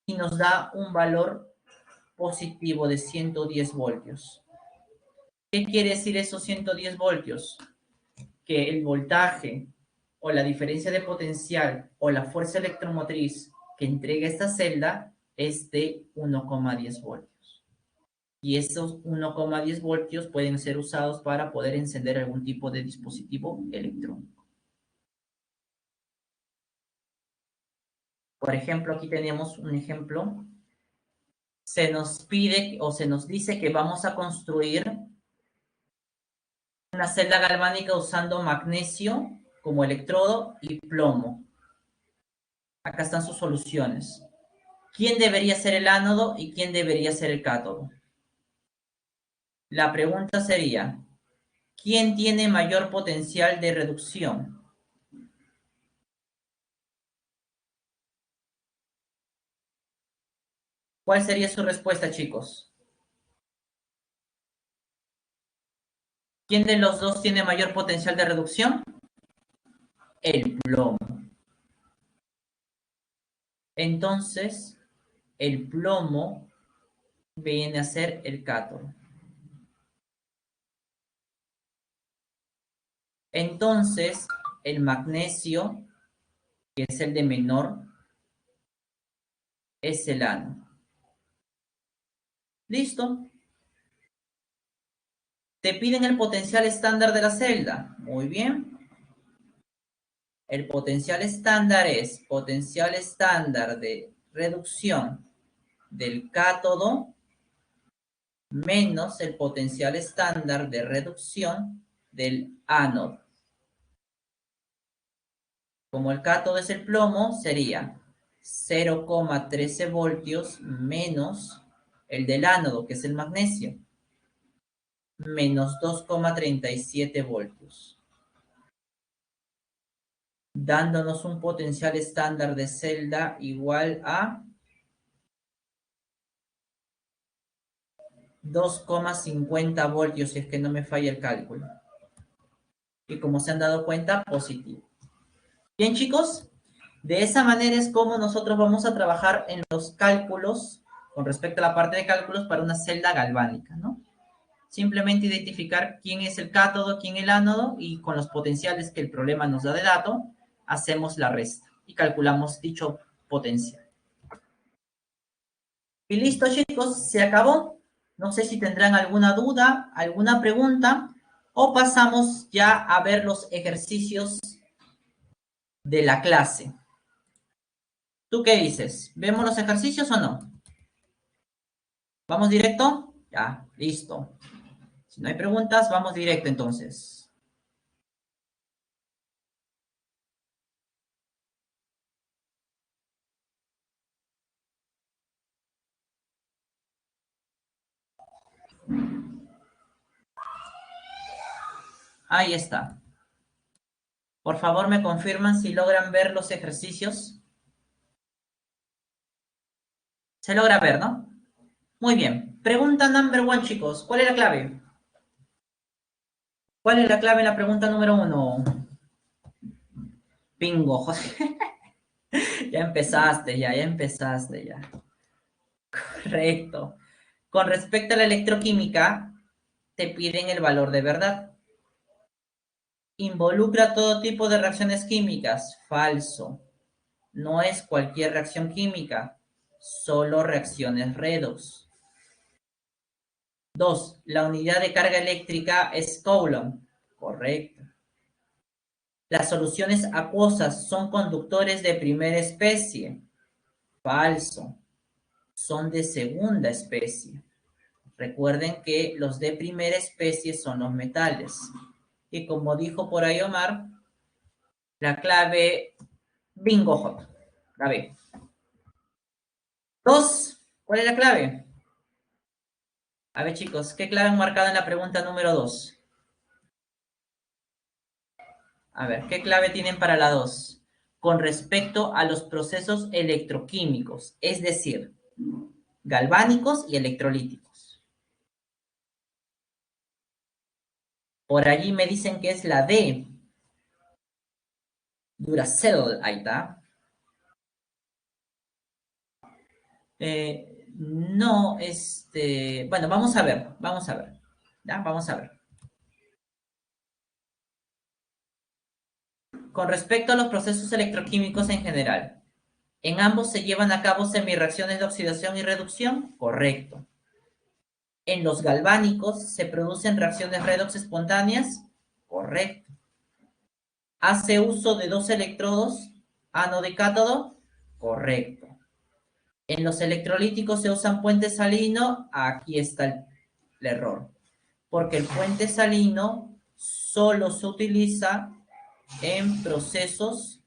y nos da un valor positivo de 110 voltios. ¿Qué quiere decir esos 110 voltios? Que el voltaje o la diferencia de potencial o la fuerza electromotriz que entrega esta celda es de 1,10 voltios. Y esos 1,10 voltios pueden ser usados para poder encender algún tipo de dispositivo electrónico. Por ejemplo, aquí tenemos un ejemplo. Se nos pide o se nos dice que vamos a construir una celda galvánica usando magnesio como electrodo y plomo. Acá están sus soluciones. ¿Quién debería ser el ánodo y quién debería ser el cátodo? La pregunta sería, ¿quién tiene mayor potencial de reducción? ¿Cuál sería su respuesta, chicos? ¿Quién de los dos tiene mayor potencial de reducción? El plomo. Entonces, el plomo viene a ser el cátodo. Entonces, el magnesio, que es el de menor, es el ánodo. ¿Listo? Te piden el potencial estándar de la celda. Muy bien. El potencial estándar es potencial estándar de reducción del cátodo menos el potencial estándar de reducción del ánodo. Como el cátodo es el plomo, sería 0,13 voltios menos el del ánodo, que es el magnesio, menos 2,37 voltios, dándonos un potencial estándar de celda igual a 2,50 voltios, si es que no me falla el cálculo. Y como se han dado cuenta, positivo. Bien, chicos, de esa manera es como nosotros vamos a trabajar en los cálculos, con respecto a la parte de cálculos, para una celda galvánica, ¿no? Simplemente identificar quién es el cátodo, quién el ánodo, y con los potenciales que el problema nos da de dato, hacemos la resta y calculamos dicho potencial. Y listo, chicos, se acabó. No sé si tendrán alguna duda, alguna pregunta, o pasamos ya a ver los ejercicios de la clase. ¿Tú qué dices? ¿Vemos los ejercicios o no? ¿Vamos directo? Ya, listo. Si no hay preguntas, vamos directo entonces. Ahí está. Por favor, me confirman si logran ver los ejercicios. Se logra ver, ¿no? Muy bien. Pregunta number one, chicos. ¿Cuál es la clave? ¿Cuál es la clave en la pregunta número uno? Bingo, José. Ya empezaste, ya empezaste, ya. Correcto. Con respecto a la electroquímica, te piden el valor de verdad. Involucra todo tipo de reacciones químicas. Falso. No es cualquier reacción química, solo reacciones redox. 2. La unidad de carga eléctrica es Coulomb. Correcto. Las soluciones acuosas son conductores de primera especie. Falso. Son de segunda especie. Recuerden que los de primera especie son los metales. Y como dijo por ahí Omar, la clave bingo hot. La B. 2. ¿Cuál es la clave? A ver, chicos, ¿qué clave han marcado en la pregunta número 2? A ver, ¿qué clave tienen para la 2? Con respecto a los procesos electroquímicos, es decir, galvánicos y electrolíticos. Por allí me dicen que es la D. Duracell, ahí está. No, bueno, vamos a ver, vamos a ver. ¿Ya? Vamos a ver. Con respecto a los procesos electroquímicos en general, ¿en ambos se llevan a cabo semirreacciones de oxidación y reducción? Correcto. En los galvánicos se producen reacciones redox espontáneas. Correcto. ¿Hace uso de dos electrodos, ánodo y cátodo? Correcto. En los electrolíticos se usan puente salino. Aquí está el error. Porque el puente salino solo se utiliza en procesos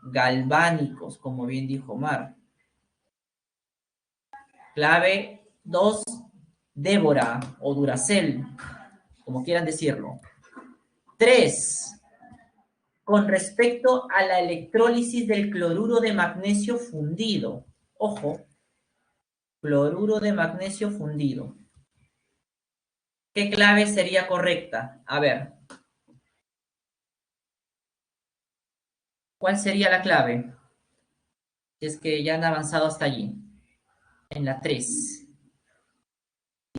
galvánicos, como bien dijo Omar. Clave 2, Débora o Duracell, como quieran decirlo. 3. Con respecto a la electrólisis del cloruro de magnesio fundido. Ojo, cloruro de magnesio fundido. ¿Qué clave sería correcta? A ver. ¿Cuál sería la clave? Si es que ya han avanzado hasta allí. En la 3.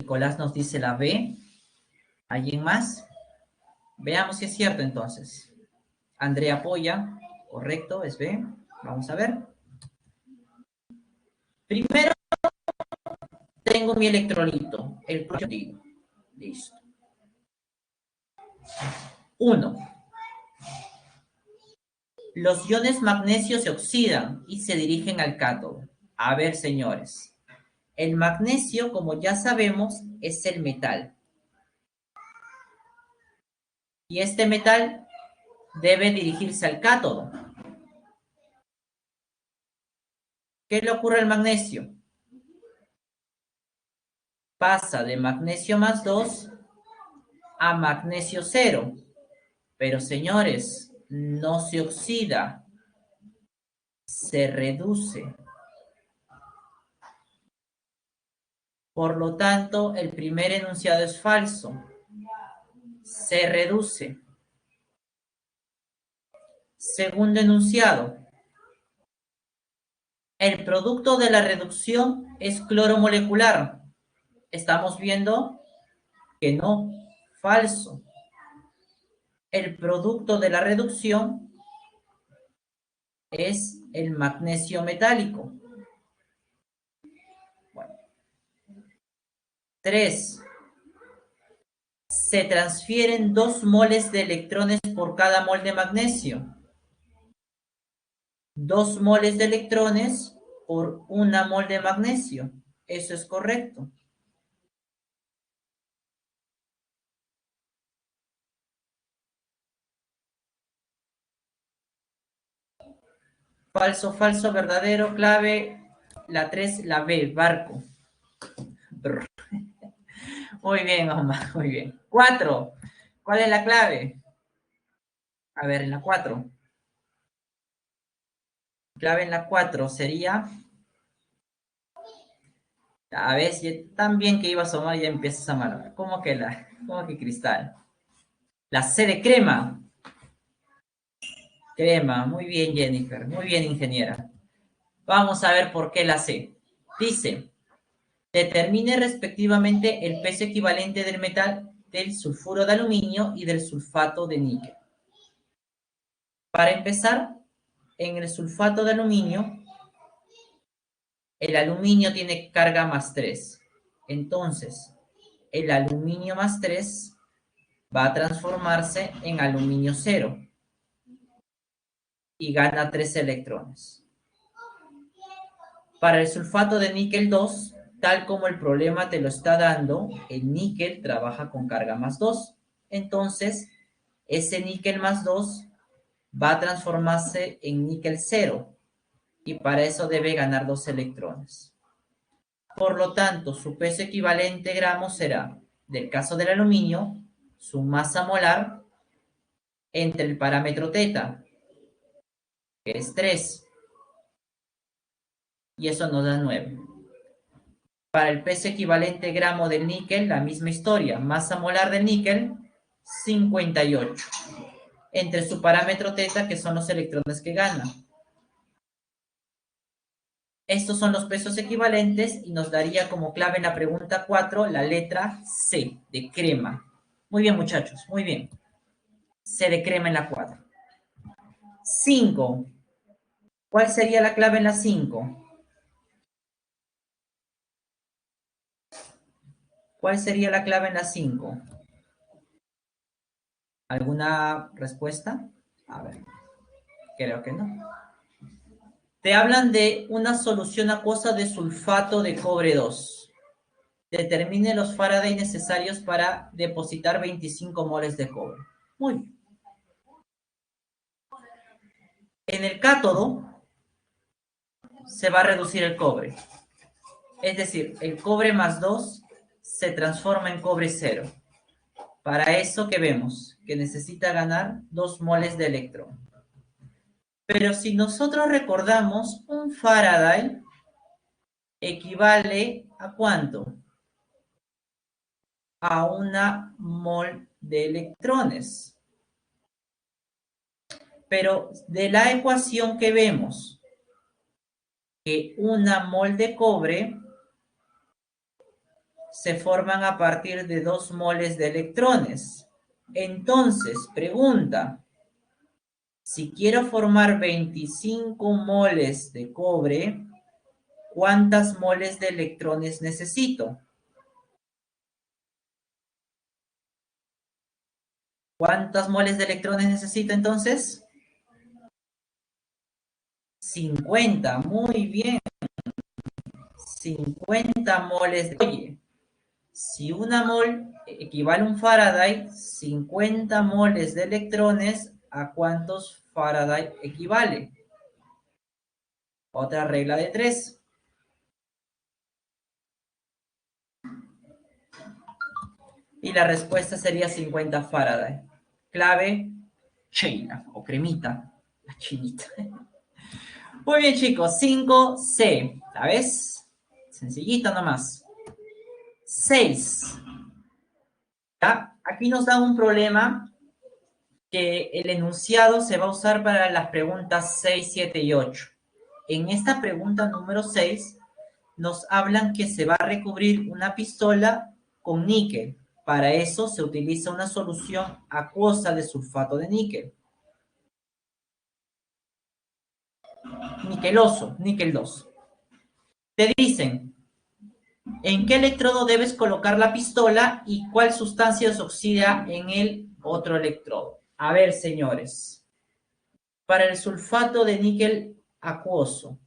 Nicolás nos dice la B. ¿Alguien más? Veamos si es cierto entonces. Andrea apoya. Correcto, es B. Vamos a ver. Primero tengo mi electrolito, el cloruro. Listo. 1. Los iones magnesio se oxidan y se dirigen al cátodo. A ver, señores. El magnesio, como ya sabemos, es el metal. Y este metal debe dirigirse al cátodo. ¿Qué le ocurre al magnesio? Pasa de magnesio más 2 a magnesio 0. Pero, señores, no se oxida, se reduce. Por lo tanto, el primer enunciado es falso. Se reduce. Segundo enunciado. El producto de la reducción es cloro molecular. Estamos viendo que no, falso. El producto de la reducción es el magnesio metálico. Bueno. 3. Se transfieren 2 moles de electrones por cada mol de magnesio. 2 moles de electrones por 1 mol de magnesio. Eso es correcto. Falso, falso, verdadero, clave. La 3, la B, barco. Brr. Muy bien, Omar, muy bien. 4. ¿Cuál es la clave? A ver, en la 4. Clave en la 4 sería... A ver, si tan bien que ibas a Omar ya empiezas a amarrar. ¿Cómo que cristal? La C de crema. Crema, muy bien, Jennifer. Muy bien, ingeniera. Vamos a ver por qué la C. Dice, determine respectivamente el peso equivalente del metal del sulfuro de aluminio y del sulfato de níquel. Para empezar, en el sulfato de aluminio, el aluminio tiene carga más 3. Entonces, el aluminio más 3 va a transformarse en aluminio 0 y gana 3 electrones. Para el sulfato de níquel 2, tal como el problema te lo está dando, el níquel trabaja con carga más 2. Entonces, ese níquel más 2 va a transformarse en níquel 0 y para eso debe ganar 2 electrones. Por lo tanto, su peso equivalente gramos será, del caso del aluminio, su masa molar entre el parámetro teta, que es 3, y eso nos da 9. Para el peso equivalente gramo del níquel, la misma historia. Masa molar del níquel, 58. Entre su parámetro teta, que son los electrones que gana. Estos son los pesos equivalentes y nos daría como clave en la pregunta 4 la letra C, de crema. Muy bien, muchachos, muy bien. C de crema en la 4. 5. ¿Cuál sería la clave en la 5? ¿Cuál sería la clave en la 5? ¿Alguna respuesta? A ver, creo que no. Te hablan de una solución acuosa de sulfato de cobre 2. Determine los Faraday necesarios para depositar 25 moles de cobre. Muy bien. En el cátodo se va a reducir el cobre. Es decir, el cobre más 2 se transforma en cobre 0. Para eso, ¿qué vemos? Que necesita ganar 2 moles de electrón. Pero si nosotros recordamos, un Faraday equivale ¿a cuánto? A una mol de electrones. Pero de la ecuación que vemos, que una mol de cobre se forman a partir de 2 moles de electrones. Entonces, pregunta, si quiero formar 25 moles de cobre, ¿cuántas moles de electrones necesito? ¿Cuántas moles de electrones necesito entonces? 50, muy bien. 50 moles de... Oye, si una mol equivale a un Faraday, 50 moles de electrones, ¿a cuántos Faraday equivale? Otra regla de 3. Y la respuesta sería 50 Faraday. Clave, China o cremita, la chinita. Muy bien, chicos, 5C. ¿Sabes? Sencillito nomás. 6. ¿Ya? Aquí nos da un problema que el enunciado se va a usar para las preguntas 6, 7 y 8. En esta pregunta número 6 nos hablan que se va a recubrir una pistola con níquel. Para eso se utiliza una solución acuosa de sulfato de níquel. Niqueloso, níquel 2. Te dicen en qué electrodo debes colocar la pistola y cuál sustancia se oxida en el otro electrodo. A ver, señores, para el sulfato de níquel acuoso,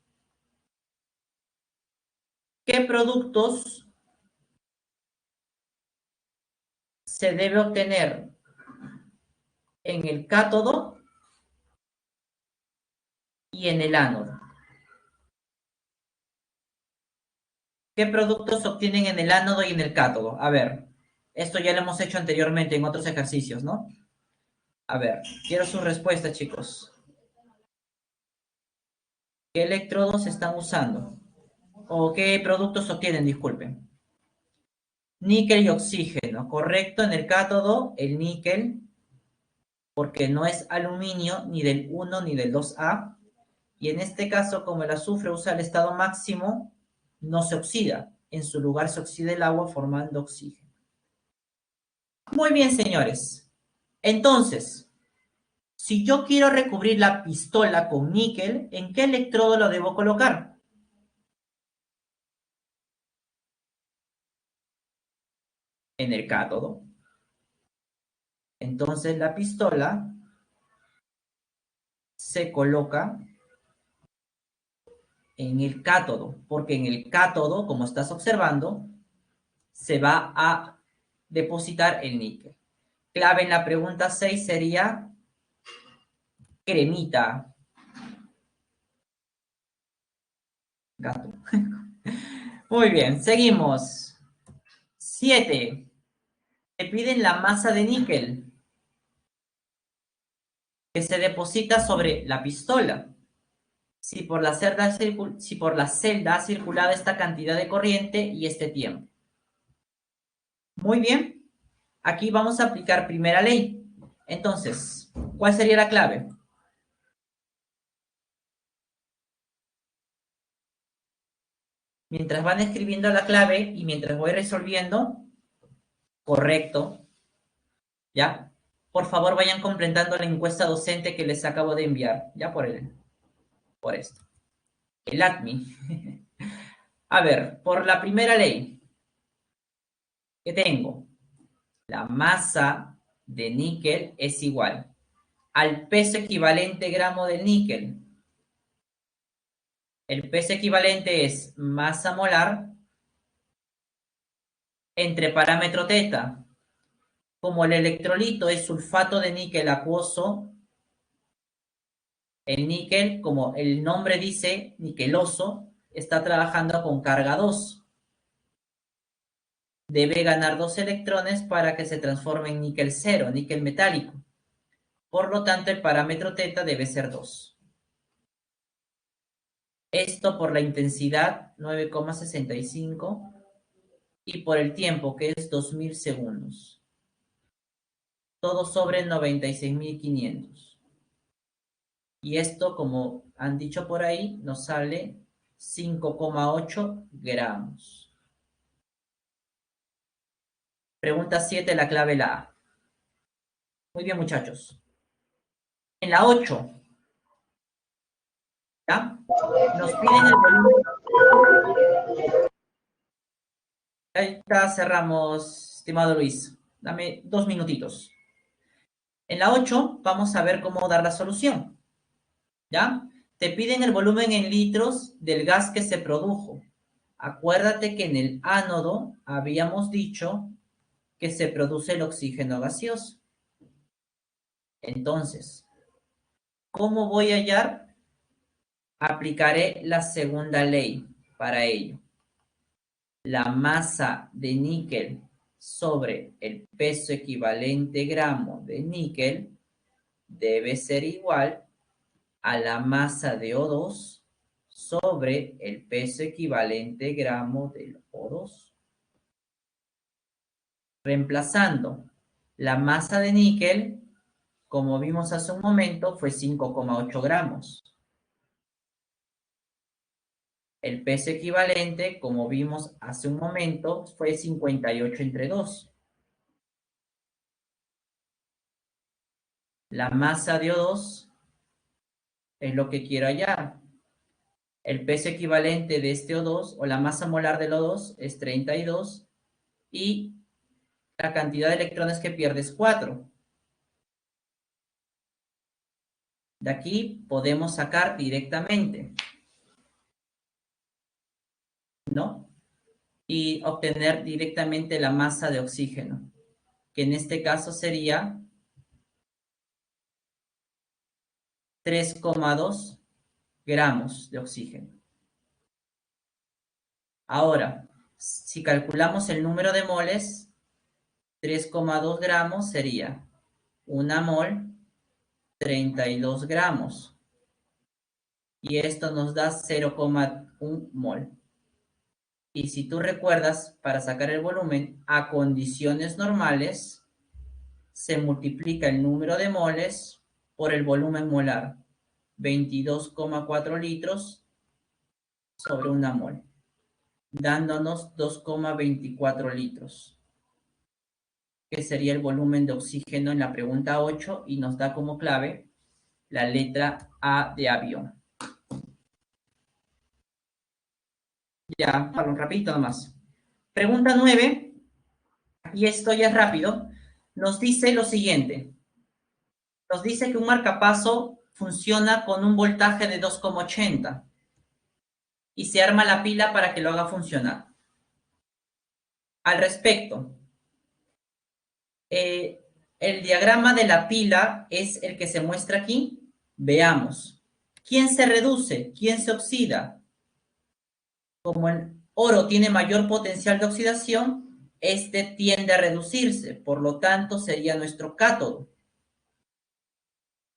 ¿qué productos se debe obtener en el cátodo y en el ánodo? ¿Qué productos se obtienen en el ánodo y en el cátodo? A ver, esto ya lo hemos hecho anteriormente en otros ejercicios, ¿no? A ver, quiero sus respuestas, chicos. ¿Qué electrodos se están usando? ¿O qué productos se obtienen? Disculpen. Níquel y oxígeno, correcto. En el cátodo, el níquel, porque no es aluminio ni del 1 ni del 2A. Y en este caso, como el azufre usa el estado máximo, no se oxida. En su lugar se oxida el agua formando oxígeno. Muy bien, señores. Entonces, si yo quiero recubrir la pistola con níquel, ¿en qué electrodo lo debo colocar? En el cátodo. Entonces la pistola se coloca en el cátodo, porque en el cátodo, como estás observando, se va a depositar el níquel. Clave en la pregunta 6 sería cremita. Gato. Muy bien, seguimos. 7. Te piden la masa de níquel que se deposita sobre la pistola. Si por la celda ha circulado esta cantidad de corriente y este tiempo. Muy bien. Aquí vamos a aplicar primera ley. Entonces, ¿cuál sería la clave? Mientras van escribiendo la clave y mientras voy resolviendo, correcto, ¿ya? Por favor, vayan completando la encuesta docente que les acabo de enviar, ya por esto. El ADMI. A ver, por la primera ley, ¿qué tengo? La masa de níquel es igual al peso equivalente gramo del níquel. El peso equivalente es masa molar entre parámetro teta. Como el electrolito es sulfato de níquel acuoso, el níquel, como el nombre dice, niqueloso, está trabajando con carga 2. Debe ganar 2 electrones para que se transforme en níquel 0, níquel metálico. Por lo tanto, el parámetro teta debe ser 2. Esto por la intensidad 9,65 y por el tiempo que es 2000 segundos. Todo sobre 96.500. Y esto, como han dicho por ahí, nos sale 5,8 gramos. Pregunta 7, la clave la A. Muy bien, muchachos. En la 8, ¿ya? Nos piden el volumen. Ahí está, cerramos, estimado Luis. Dame 2 minutitos. En la 8 vamos a ver cómo dar la solución, ¿ya? Te piden el volumen en litros del gas que se produjo. Acuérdate que en el ánodo habíamos dicho que se produce el oxígeno gaseoso. Entonces, ¿cómo voy a hallar? Aplicaré la segunda ley para ello. La masa de níquel sobre el peso equivalente gramo de níquel debe ser igual a la masa de O2 sobre el peso equivalente gramo del O2. Reemplazando la masa de níquel, como vimos hace un momento, fue 5,8 gramos. El peso equivalente, como vimos hace un momento, fue 58 entre 2. La masa de O2 es lo que quiero hallar. El peso equivalente de este O2 o la masa molar del O2 es 32 y la cantidad de electrones que pierde es 4. De aquí podemos sacar directamente, ¿no? Y obtener directamente la masa de oxígeno, que en este caso sería 3,2 gramos de oxígeno. Ahora, si calculamos el número de moles, 3,2 gramos sería 1 mol, 32 gramos. Y esto nos da 0,1 mol. Y si tú recuerdas, para sacar el volumen a condiciones normales, se multiplica el número de moles por el volumen molar. 22,4 litros sobre 1 mol, dándonos 2,24 litros, que sería el volumen de oxígeno en la pregunta 8 y nos da como clave la letra A de avión. Ya, rapidito nomás. Pregunta 9, y esto ya es rápido, nos dice lo siguiente. Nos dice que un marcapaso funciona con un voltaje de 2,80 y se arma la pila para que lo haga funcionar. Al respecto, el diagrama de la pila es el que se muestra aquí. Veamos. ¿Quién se reduce? ¿Quién se oxida? Como el oro tiene mayor potencial de oxidación, este tiende a reducirse, por lo tanto sería nuestro cátodo.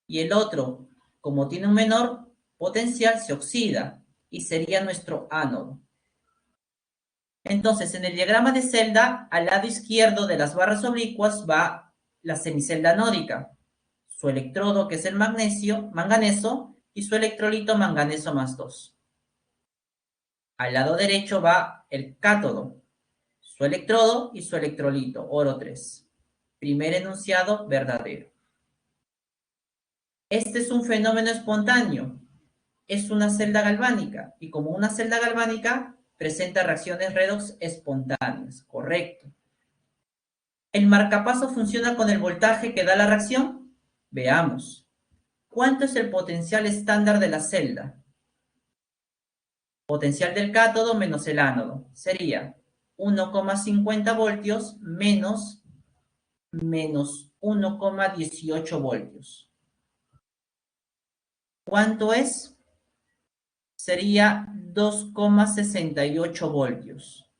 Y el otro, como tiene un menor potencial, se oxida y sería nuestro ánodo. Entonces, en el diagrama de celda, al lado izquierdo de las barras oblicuas va la semicelda anódica, su electrodo, que es el magnesio, manganeso, y su electrolito, manganeso más 2. Al lado derecho va el cátodo, su electrodo y su electrolito, oro 3. Primer enunciado, verdadero. Este es un fenómeno espontáneo, es una celda galvánica, y como una celda galvánica, presenta reacciones redox espontáneas, correcto. ¿El marcapaso funciona con el voltaje que da la reacción? Veamos. ¿Cuánto es el potencial estándar de la celda? Potencial del cátodo menos el ánodo. Sería 1,50 voltios menos 1,18 voltios. ¿Cuánto es? Sería 2,68 voltios.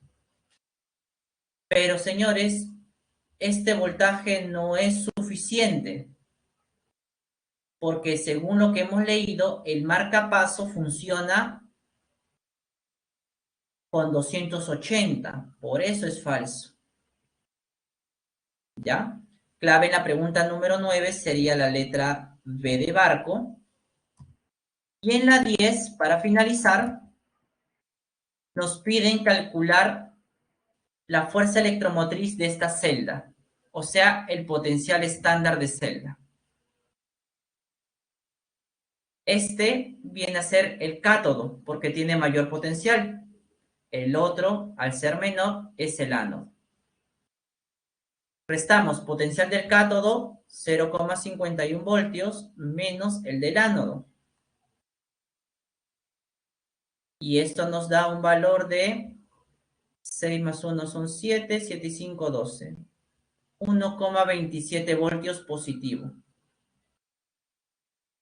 Pero, señores, este voltaje no es suficiente, porque según lo que hemos leído, el marcapaso funciona con 280, por eso es falso. ¿Ya? Clave en la pregunta número 9 sería la letra B de barco. Y en la 10, para finalizar, nos piden calcular la fuerza electromotriz de esta celda, o sea, el potencial estándar de celda. Este viene a ser el cátodo, porque tiene mayor potencial. El otro, al ser menor, es el ánodo. Restamos potencial del cátodo, 0,51 voltios, menos el del ánodo. Y esto nos da un valor de 6 más 1 son 7, 7 y 5, 12. 1,27 voltios positivo.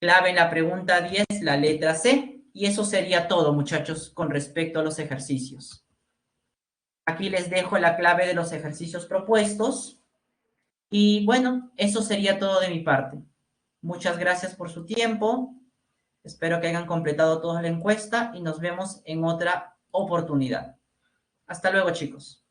Clave en la pregunta 10, la letra C. Y eso sería todo, muchachos, con respecto a los ejercicios. Aquí les dejo la clave de los ejercicios propuestos. Y bueno, eso sería todo de mi parte. Muchas gracias por su tiempo. Espero que hayan completado toda la encuesta y nos vemos en otra oportunidad. Hasta luego, chicos.